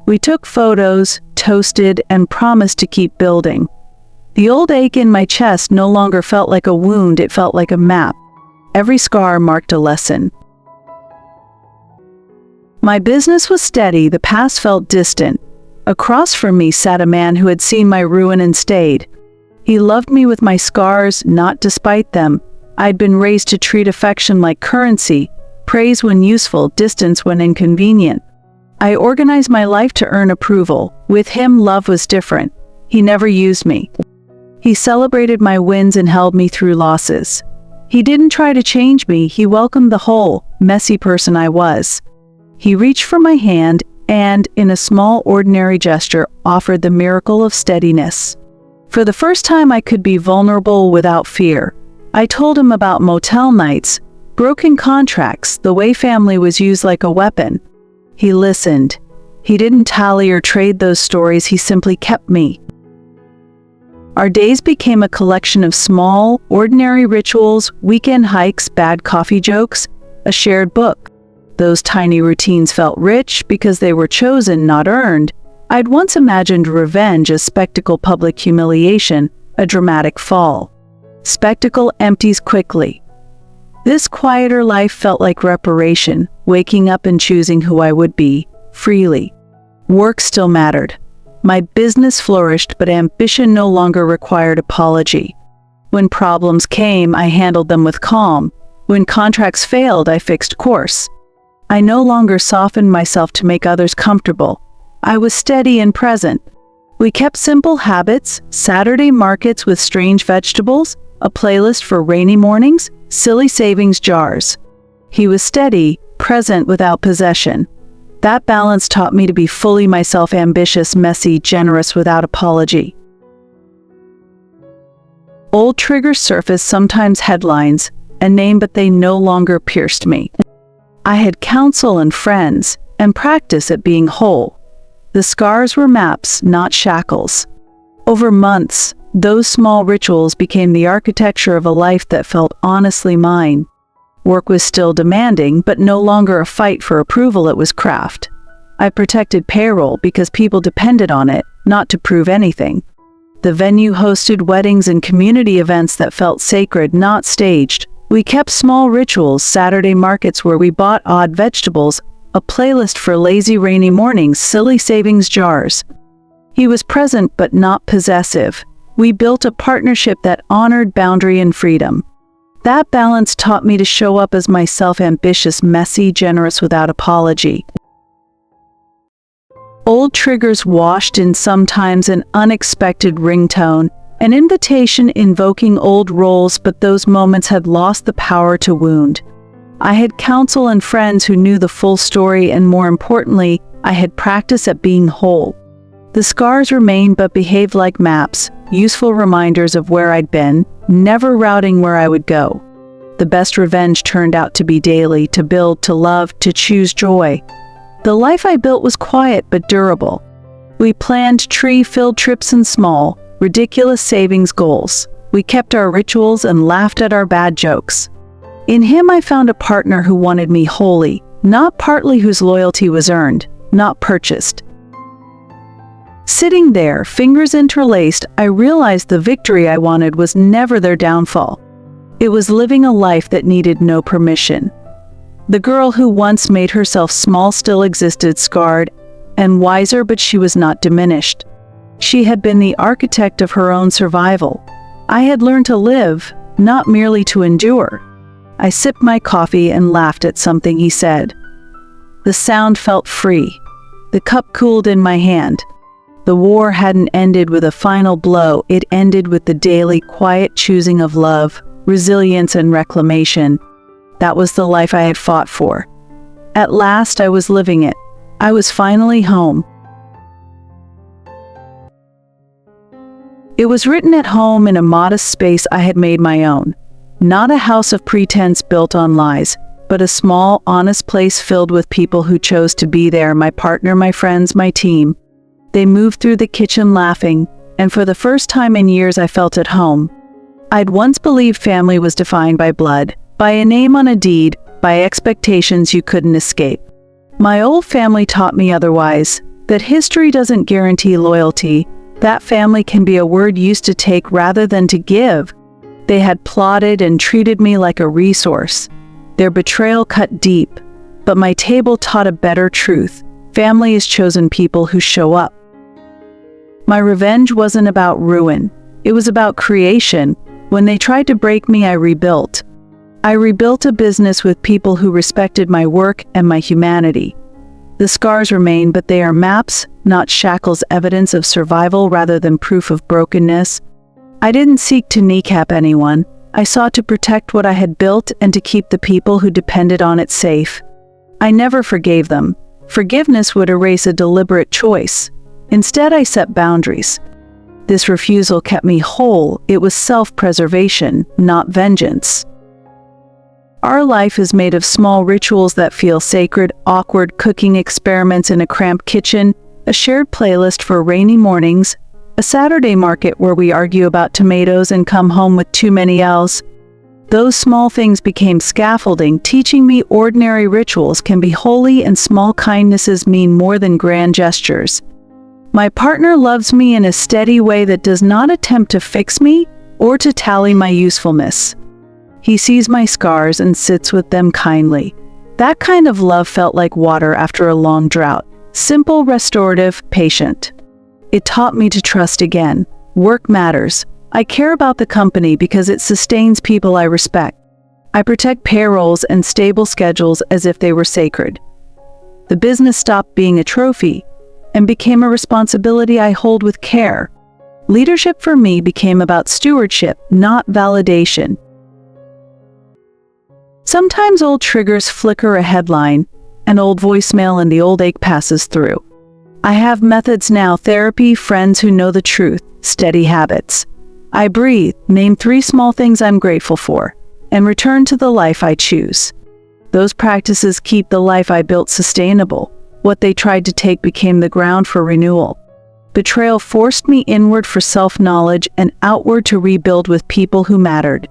We took photos, toasted, and promised to keep building. The old ache in my chest no longer felt like a wound, it felt like a map. Every scar marked a lesson. My business was steady, the past felt distant. Across from me sat a man who had seen my ruin and stayed. He loved me with my scars, not despite them. I'd been raised to treat affection like currency, praise when useful, distance when inconvenient. I organized my life to earn approval. With him, love was different. He never used me. He celebrated my wins and held me through losses. He didn't try to change me, he welcomed the whole, messy person I was. He reached for my hand and, in a small, ordinary gesture, offered the miracle of steadiness. For the first time, I could be vulnerable without fear. I told him about motel nights, broken contracts, the way family was used like a weapon. He listened. He didn't tally or trade those stories, he simply kept me. Our days became a collection of small, ordinary rituals, weekend hikes, bad coffee jokes, a shared book. Those tiny routines felt rich because they were chosen, not earned. I'd once imagined revenge as spectacle, public humiliation, a dramatic fall. Spectacle empties quickly. This quieter life felt like reparation, waking up and choosing who I would be, freely. Work still mattered. My business flourished, but ambition no longer required apology. When problems came, I handled them with calm. When contracts failed, I fixed course. I no longer softened myself to make others comfortable. I was steady and present. We kept simple habits, Saturday markets with strange vegetables, a playlist for rainy mornings, silly savings jars. He was steady, present without possession. That balance taught me to be fully myself, ambitious, messy, generous without apology. Old triggers surfaced, sometimes headlines, a name, but they no longer pierced me. I had counsel and friends, and practice at being whole. The scars were maps, not shackles. Over months, those small rituals became the architecture of a life that felt honestly mine. Work was still demanding, but no longer a fight for approval, it was craft. I protected payroll because people depended on it, not to prove anything. The venue hosted weddings and community events that felt sacred, not staged. We kept small rituals, Saturday markets where we bought odd vegetables, a playlist for lazy rainy mornings, silly savings jars. He was present but not possessive. We built a partnership that honored boundary and freedom. That balance taught me to show up as myself, ambitious, messy, generous without apology. Old triggers washed in, sometimes an unexpected ringtone, an invitation invoking old roles, but those moments had lost the power to wound. I had counsel and friends who knew the full story, and more importantly, I had practice at being whole. The scars remained but behaved like maps, useful reminders of where I'd been, never routing where I would go. The best revenge turned out to be daily, to build, to love, to choose joy. The life I built was quiet but durable. We planned tree-filled trips and small, ridiculous savings goals. We kept our rituals and laughed at our bad jokes. In him I found a partner who wanted me wholly, not partly, whose loyalty was earned, not purchased. Sitting there, fingers interlaced, I realized the victory I wanted was never their downfall. It was living a life that needed no permission. The girl who once made herself small still existed, scarred and wiser, but she was not diminished. She had been the architect of her own survival. I had learned to live, not merely to endure. I sipped my coffee and laughed at something he said. The sound felt free. The cup cooled in my hand. The war hadn't ended with a final blow, it ended with the daily, quiet choosing of love, resilience, and reclamation. That was the life I had fought for. At last I was living it. I was finally home. It was written at home in a modest space I had made my own. Not a house of pretense built on lies, but a small, honest place filled with people who chose to be there, my partner, my friends, my team. They moved through the kitchen laughing, and for the first time in years I felt at home. I'd once believed family was defined by blood, by a name on a deed, by expectations you couldn't escape. My old family taught me otherwise, that history doesn't guarantee loyalty, that family can be a word used to take rather than to give. They had plotted and treated me like a resource. Their betrayal cut deep. but my table taught a better truth. Family is chosen people who show up. My revenge wasn't about ruin. It was about creation. When they tried to break me, I rebuilt. I rebuilt a business with people who respected my work and my humanity. The scars remain, but they are maps, not shackles, evidence of survival rather than proof of brokenness. I didn't seek to kneecap anyone. I sought to protect what I had built and to keep the people who depended on it safe. I never forgave them. Forgiveness would erase a deliberate choice. Instead, I set boundaries. This refusal kept me whole. It was self-preservation, not vengeance. Our life is made of small rituals that feel sacred: awkward cooking experiments in a cramped kitchen, a shared playlist for rainy mornings, a Saturday market where we argue about tomatoes and come home with too many L's. Those small things became scaffolding, teaching me ordinary rituals can be holy and small kindnesses mean more than grand gestures. My partner loves me in a steady way that does not attempt to fix me or to tally my usefulness. He sees my scars and sits with them kindly. That kind of love felt like water after a long drought. Simple, restorative, patient. It taught me to trust again. Work matters. I care about the company because it sustains people I respect. I protect payrolls and stable schedules as if they were sacred. The business stopped being a trophy and became a responsibility I hold with care. Leadership for me became about stewardship, not validation. Sometimes old triggers flicker a headline, an old voicemail, and the old ache passes through. I have methods now: therapy, friends who know the truth, steady habits. I breathe, name 3 small things I'm grateful for, and return to the life I choose. Those practices keep the life I built sustainable. What they tried to take became the ground for renewal. Betrayal forced me inward for self-knowledge and outward to rebuild with people who mattered.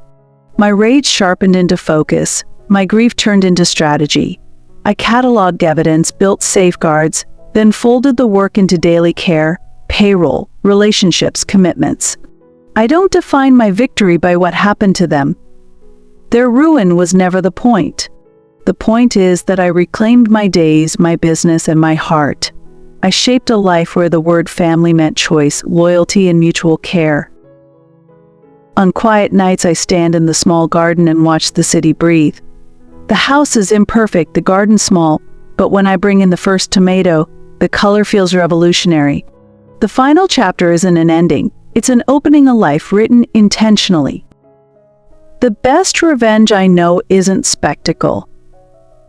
My rage sharpened into focus. My grief turned into strategy. I cataloged evidence, built safeguards, then folded the work into daily care, payroll, relationships, commitments. I don't define my victory by what happened to them. Their ruin was never the point. The point is that I reclaimed my days, my business, and my heart. I shaped a life where the word family meant choice, loyalty, and mutual care. On quiet nights, I stand in the small garden and watch the city breathe. The house is imperfect, the garden small, but when I bring in the first tomato, the color feels revolutionary. The final chapter isn't an ending. It's an opening, a life written intentionally. The best revenge I know isn't spectacle.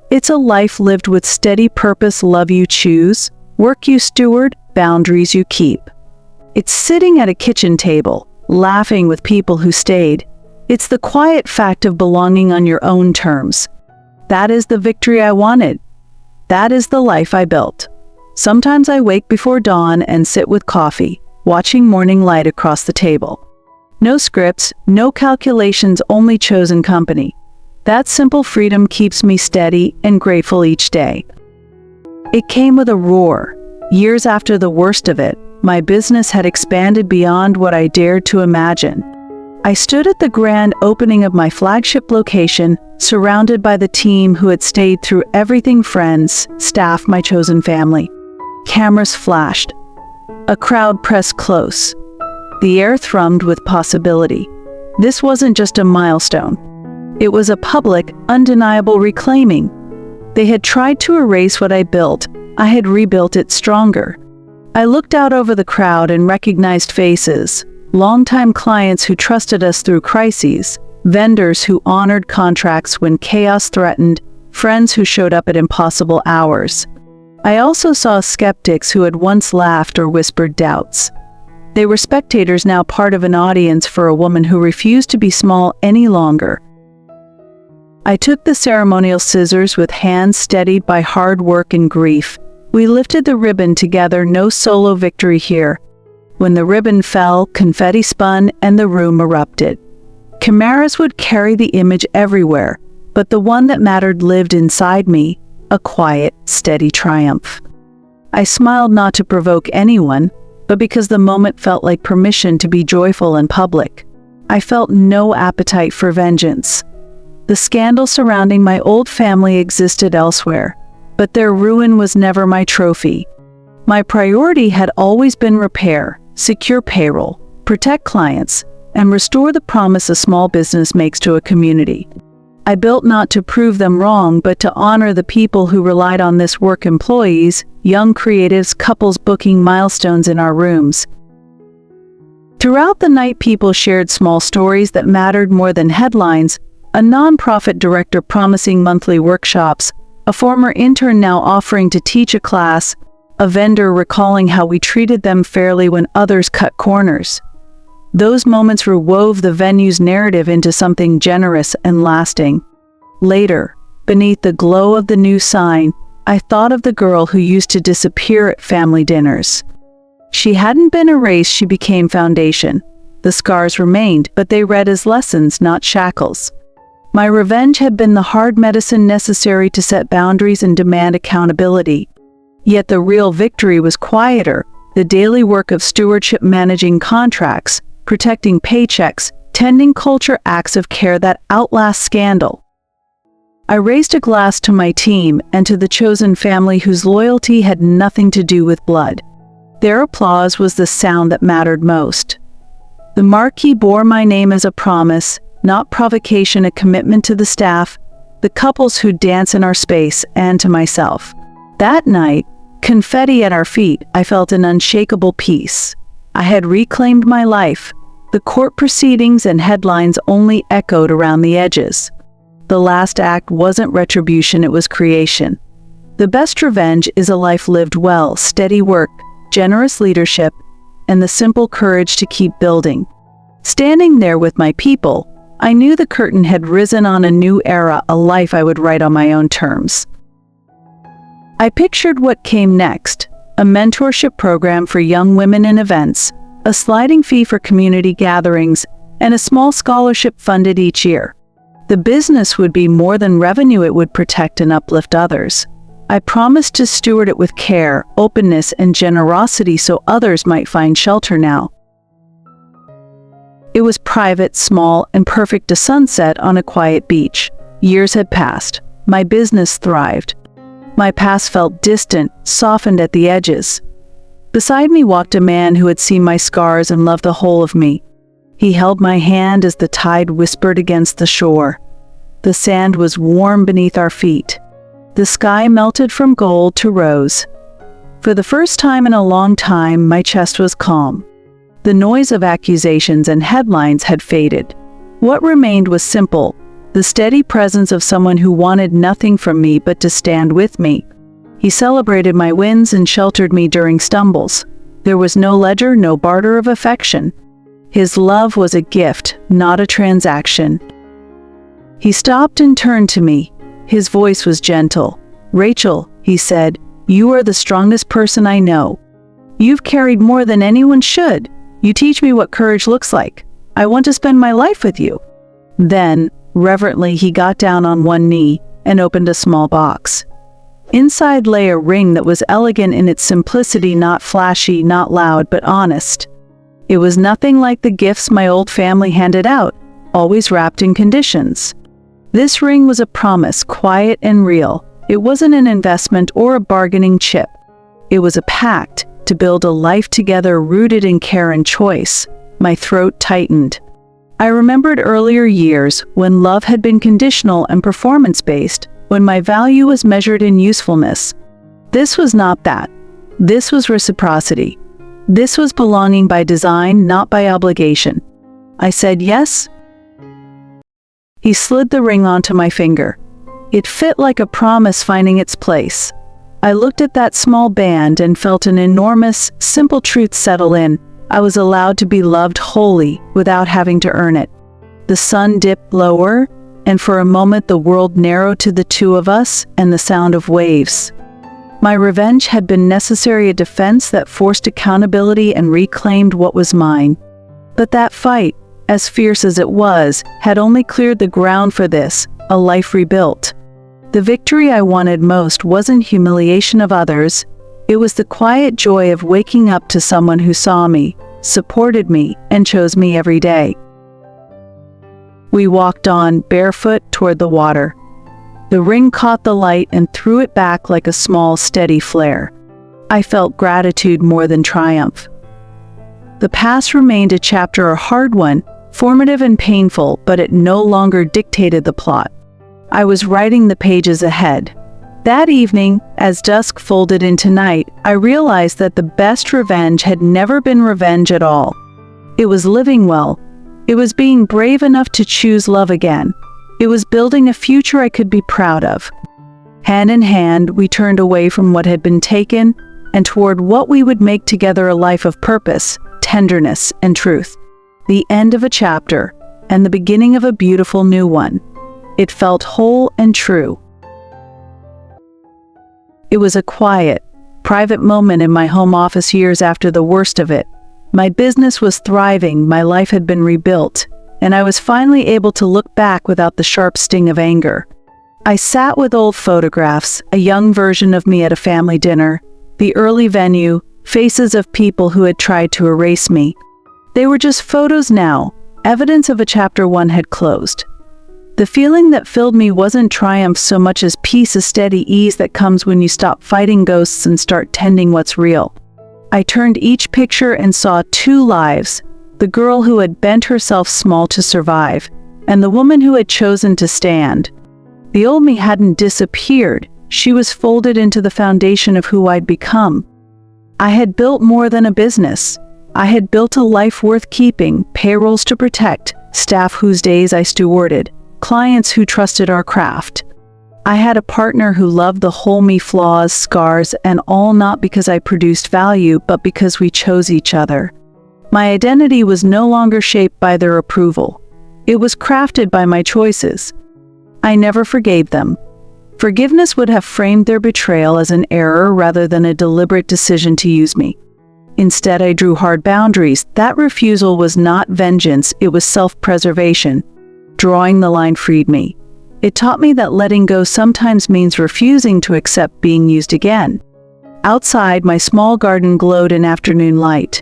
It's a life lived with steady purpose, love you choose, work you steward, boundaries you keep. It's sitting at a kitchen table, laughing with people who stayed. It's the quiet fact of belonging on your own terms. That is the victory I wanted. That is the life I built. Sometimes I wake before dawn and sit with coffee, watching morning light across the table. No scripts, no calculations, only chosen company. That simple freedom keeps me steady and grateful each day. It came with a roar. Years after the worst of it, my business had expanded beyond what I dared to imagine. I stood at the grand opening of my flagship location, surrounded by the team who had stayed through everything: friends, staff, my chosen family. Cameras flashed. A crowd pressed close. The air thrummed with possibility. This wasn't just a milestone. It was a public, undeniable reclaiming. They had tried to erase what I built. I had rebuilt it stronger. I looked out over the crowd and recognized faces. Longtime clients who trusted us through crises, vendors who honored contracts when chaos threatened, friends who showed up at impossible hours. I also saw skeptics who had once laughed or whispered doubts. They were spectators, now part of an audience for a woman who refused to be small any longer. I took the ceremonial scissors with hands steadied by hard work and grief. We lifted the ribbon together, no solo victory here. When the ribbon fell, confetti spun and the room erupted. Cameras would carry the image everywhere, but the one that mattered lived inside me, a quiet, steady triumph. I smiled not to provoke anyone, but because the moment felt like permission to be joyful and public. I felt no appetite for vengeance. The scandal surrounding my old family existed elsewhere, but their ruin was never my trophy. My priority had always been repair, secure payroll, protect clients, and restore the promise a small business makes to a community. I built not to prove them wrong, but to honor the people who relied on this work: employees, young creatives, couples booking milestones in our rooms. Throughout the night, people shared small stories that mattered more than headlines: a nonprofit director promising monthly workshops, a former intern now offering to teach a class, a vendor recalling how we treated them fairly when others cut corners. Those moments rewove the venue's narrative into something generous and lasting. Later, beneath the glow of the new sign, I thought of the girl who used to disappear at family dinners. She hadn't been erased, she became foundation. The scars remained, but they read as lessons, not shackles. My revenge had been the hard medicine necessary to set boundaries and demand accountability. Yet the real victory was quieter: the daily work of stewardship, managing contracts, protecting paychecks, tending culture, acts of care that outlast scandal. I raised a glass to my team and to the chosen family whose loyalty had nothing to do with blood. Their applause was the sound that mattered most. The marquee bore my name as a promise, not provocation, a commitment to the staff, the couples who dance in our space, and to myself. That night, confetti at our feet, I felt an unshakable peace. I had reclaimed my life. The court proceedings and headlines only echoed around the edges. The last act wasn't retribution, it was creation. The best revenge is a life lived well: steady work, generous leadership, and the simple courage to keep building. Standing there with my people, I knew the curtain had risen on a new era, a life I would write on my own terms. I pictured what came next: a mentorship program for young women in events, a sliding fee for community gatherings, and a small scholarship funded each year. The business would be more than revenue, it would protect and uplift others. I promised to steward it with care, openness, and generosity so others might find shelter now. It was private, small, and perfect: a sunset on a quiet beach. Years had passed. My business thrived. My past felt distant, softened at the edges. Beside me walked a man who had seen my scars and loved the whole of me. He held my hand as the tide whispered against the shore. The sand was warm beneath our feet. The sky melted from gold to rose. For the first time in a long time, my chest was calm. The noise of accusations and headlines had faded. What remained was simple: the steady presence of someone who wanted nothing from me but to stand with me. He celebrated my wins and sheltered me during stumbles. There was no ledger, no barter of affection. His love was a gift, not a transaction. He stopped and turned to me. His voice was gentle. "Rachel," he said, "you are the strongest person I know. You've carried more than anyone should. You teach me what courage looks like. I want to spend my life with you." Then, reverently, he got down on one knee and opened a small box. Inside lay a ring that was elegant in its simplicity, not flashy, not loud, but honest. It was nothing like the gifts my old family handed out, always wrapped in conditions. This ring was a promise, quiet and real. It wasn't an investment or a bargaining chip. It was a pact to build a life together rooted in care and choice. My throat tightened. I remembered earlier years when love had been conditional and performance-based, when my value was measured in usefulness. This was not that. This was reciprocity. This was belonging by design, not by obligation. I said yes. He slid the ring onto my finger. It fit like a promise finding its place. I looked at that small band and felt an enormous, simple truth settle in. I was allowed to be loved wholly, without having to earn it. The sun dipped lower, and for a moment the world narrowed to the two of us and the sound of waves. My revenge had been necessary, a defense that forced accountability and reclaimed what was mine. But that fight, as fierce as it was, had only cleared the ground for this, a life rebuilt. The victory I wanted most wasn't humiliation of others. It was the quiet joy of waking up to someone who saw me, supported me, and chose me every day. We walked on, barefoot, toward the water. The ring caught the light and threw it back like a small, steady flare. I felt gratitude more than triumph. The past remained a chapter, a hard one, formative and painful, but it no longer dictated the plot. I was writing the pages ahead. That evening, as dusk folded into night, I realized that the best revenge had never been revenge at all. It was living well. It was being brave enough to choose love again. It was building a future I could be proud of. Hand in hand, we turned away from what had been taken and toward what we would make together, a life of purpose, tenderness, and truth. The end of a chapter and the beginning of a beautiful new one. It felt whole and true. It was a quiet, private moment in my home office years after the worst of it. My business was thriving, my life had been rebuilt, and I was finally able to look back without the sharp sting of anger. I sat with old photographs, a young version of me at a family dinner, the early venue, faces of people who had tried to erase me. They were just photos now, evidence of a chapter one had closed. The feeling that filled me wasn't triumph so much as peace, a steady ease that comes when you stop fighting ghosts and start tending what's real. I turned each picture and saw two lives, the girl who had bent herself small to survive, and the woman who had chosen to stand. The old me hadn't disappeared, she was folded into the foundation of who I'd become. I had built more than a business. I had built a life worth keeping, payrolls to protect, staff whose days I stewarded, clients who trusted our craft. I had a partner who loved the whole me, flaws, scars, and all, not because I produced value, but because we chose each other. My identity was no longer shaped by their approval. It was crafted by my choices. I never forgave them. Forgiveness would have framed their betrayal as an error rather than a deliberate decision to use me. Instead, I drew hard boundaries. That refusal was not vengeance, it was self-preservation. Drawing the line freed me. It taught me that letting go sometimes means refusing to accept being used again. Outside, my small garden glowed in afternoon light.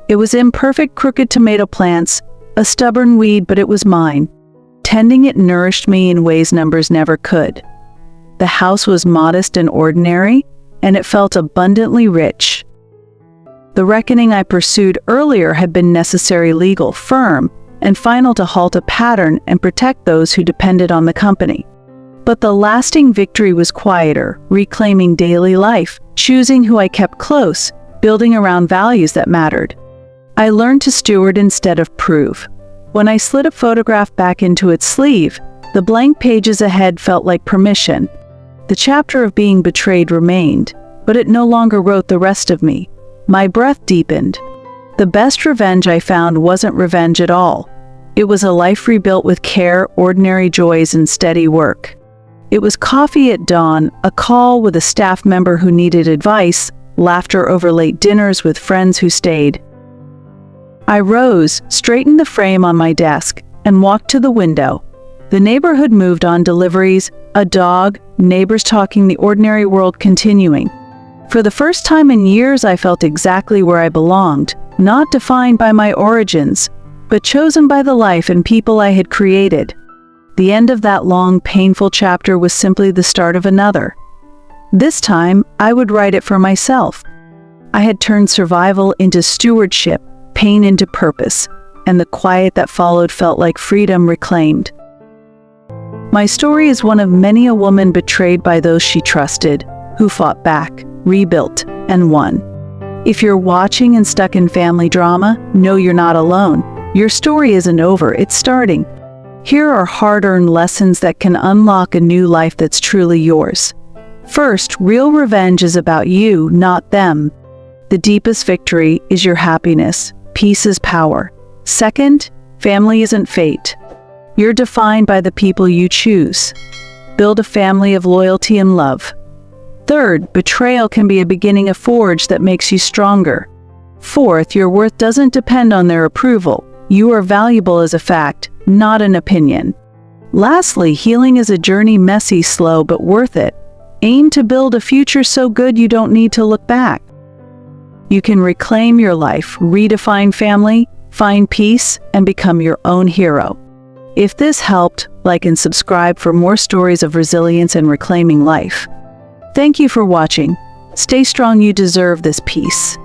It was imperfect, crooked tomato plants, a stubborn weed, but it was mine. Tending it nourished me in ways numbers never could. The house was modest and ordinary, and it felt abundantly rich. The reckoning I pursued earlier had been necessary, legal, firm, and final to halt a pattern and protect those who depended on the company. But the lasting victory was quieter, reclaiming daily life, choosing who I kept close, building around values that mattered. I learned to steward instead of prove. When I slid a photograph back into its sleeve, the blank pages ahead felt like permission. The chapter of being betrayed remained, but it no longer wrote the rest of me. My breath deepened. The best revenge I found wasn't revenge at all. It was a life rebuilt with care, ordinary joys, and steady work. It was coffee at dawn, a call with a staff member who needed advice, laughter over late dinners with friends who stayed. I rose, straightened the frame on my desk, and walked to the window. The neighborhood moved on, deliveries, a dog, neighbors talking, the ordinary world continuing. For the first time in years, I felt exactly where I belonged, not defined by my origins, but chosen by the life and people I had created. The end of that long, painful chapter was simply the start of another. This time, I would write it for myself. I had turned survival into stewardship, pain into purpose, and the quiet that followed felt like freedom reclaimed. My story is one of many, a woman betrayed by those she trusted, who fought back, rebuilt, and won. If you're watching and stuck in family drama, know you're not alone. Your story isn't over, it's starting. Here are hard-earned lessons that can unlock a new life that's truly yours. First, real revenge is about you, not them. The deepest victory is your happiness. Peace is power. Second, family isn't fate. You're defined by the people you choose. Build a family of loyalty and love. Third, betrayal can be a beginning, a forge that makes you stronger. Fourth, your worth doesn't depend on their approval. You are valuable as a fact, not an opinion. Lastly, healing is a journey, messy, slow, but worth it. Aim to build a future so good you don't need to look back. You can reclaim your life, redefine family, find peace, and become your own hero. If this helped, like and subscribe for more stories of resilience and reclaiming life. Thank you for watching. Stay strong, you deserve this peace.